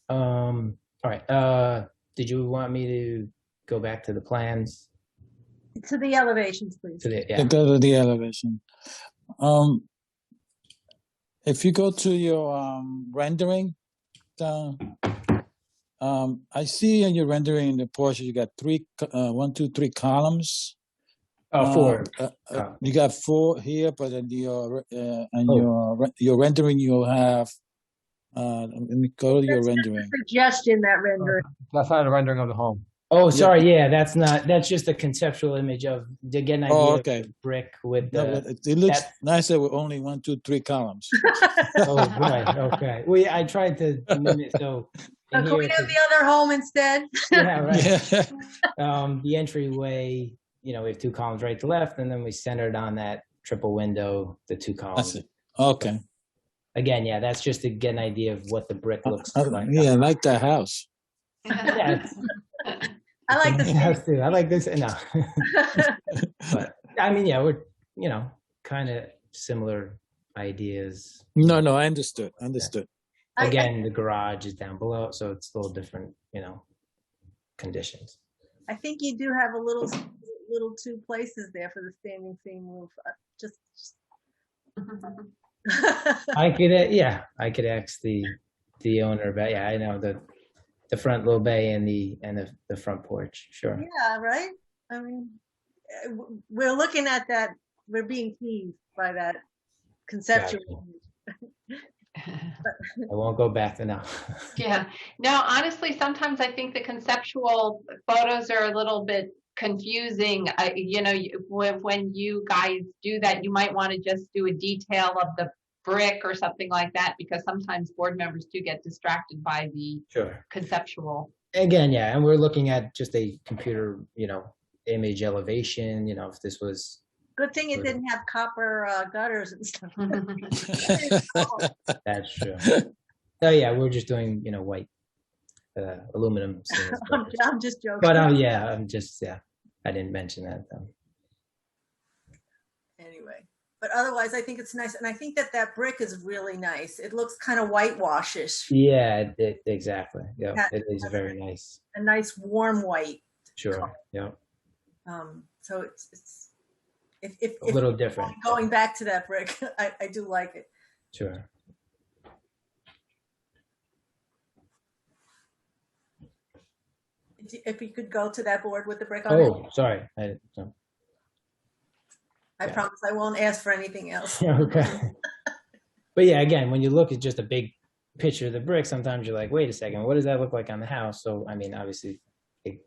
All right. Did you want me to go back to the plans? To the elevations, please. To the, To yeah. go to the elevation. If you go to your rendering, I see in your rendering in the portion you got 1, 2, 3 columns. Four. You got 4 here, but in your your rendering you'll have. Let me go to your rendering. Suggestion that rendering. That's not a rendering of the home. Oh, sorry. Yeah, that's just a conceptual image of to get an idea of the brick with the. No, it looks nicer with only 1, 2, 3 columns. Oh, right. Okay. Well, yeah, I tried to mimic so. Can we have the other home instead? Yeah, right. The entryway, we have 2 columns right to left, and then we centered on that triple window, the 2 columns. That's it. Okay. Again, yeah, that's just to get an idea of what the brick looks like. Yeah, I like that house. Yeah, I like this house too. I like this. No. But I mean, yeah, we're kind of similar ideas. No, I understood. Again, the garage is down below, so it's a little different, conditions. I think you do have a little 2 places there for the standing seam roof. Just I could ask the owner about. Yeah, I know the front little bay and the front porch. Sure. Yeah, right. I mean, we're looking at that. We're being teased by that conceptual. I won't go back to now. Yeah. No, honestly, sometimes I think the conceptual photos are a little bit confusing. When you guys do that, you might want to just do a detail of the brick or something like that, because sometimes board members do get distracted by the conceptual. Again, yeah, and we're looking at just a computer, image elevation. If this was. Good thing it didn't have copper gutters and stuff. That's true. Oh yeah, we're just doing white aluminum. I'm just joking. But I didn't mention that though. Anyway, but otherwise I think it's nice, and I think that brick is really nice. It looks kind of whitewashish. Yeah, exactly. Yeah, it is very nice. A nice warm white. Sure. Color. Yeah. So it's. If a little different. Going back to that brick, I do like it. Sure. If you could go to that board with the brick on it. Oh, sorry. I promise I won't ask for anything else. Okay. But yeah, again, when you look at just a big picture of the brick, sometimes you're like, wait a second, what does that look like on the house? So, I mean, obviously, it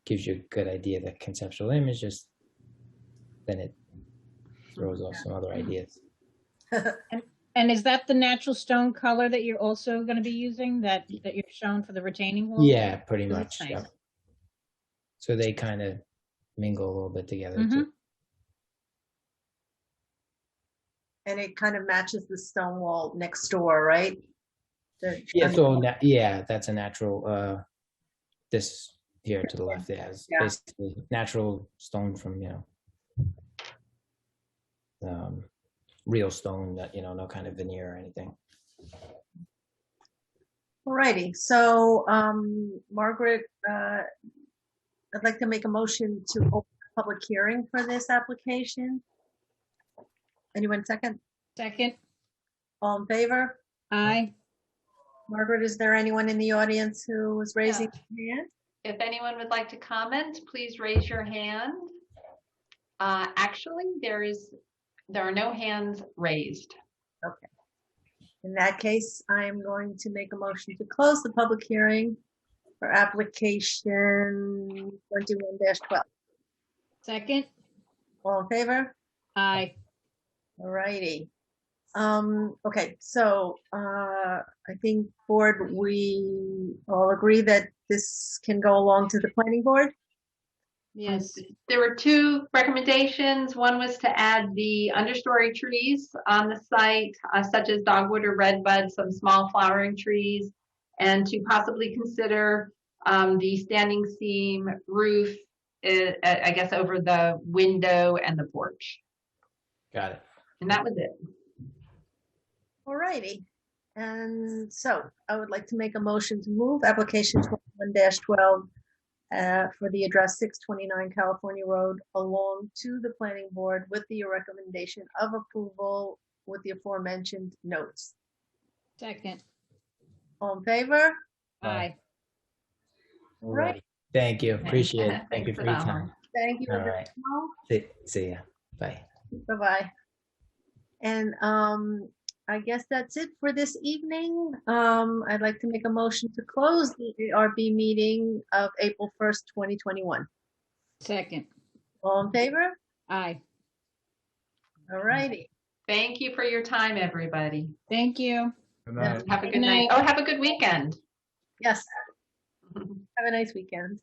gives you a good idea of the conceptual image, just then it throws off some other ideas. And is that the natural stone color that you're also going to be using that you're shown for the retaining wall? Yeah, pretty much. Nice. Yep. So they kind of mingle a little bit together Mm-hmm. too. And it kind of matches the stone wall next door, right? Yeah, so that's a natural. This here to the left is basically natural stone from real stone that no kind of veneer or anything. Alrighty, so Margaret, I'd like to make a motion to open a public hearing for this application. Anyone second? Second. All in favor? Aye. Margaret, is there anyone in the audience who is raising their hand? If anyone would like to comment, please raise your hand. Actually, there are no hands raised. Okay. In that case, I'm going to make a motion to close the public hearing for application 21-12. Second? All in favor? Aye. All righty. Okay, so I think board, we all agree that this can go along to the planning board? Yes. There were two recommendations. One was to add the understory trees on the site, such as dogwood or redbud, some small flowering trees, and to possibly consider the standing seam roof, I guess, over the window and the porch. Got it. And that was it. All righty. And so I would like to make a motion to move application 21-12 for the address 629 California Road along to the planning board with the recommendation of approval with the aforementioned notes. Second. All in favor? Aye. All right. Thank you. Appreciate it. Thank you for your time. Thank you. All right. See ya. Bye. Bye-bye. And I guess that's it for this evening. I'd like to make a motion to close the ARB meeting of April 1st, 2021. Second. All in favor? Aye. All righty. Thank you for your time, everybody. Thank you. Good night. Have a good night. Oh, have a good weekend. Yes. Have a nice weekend.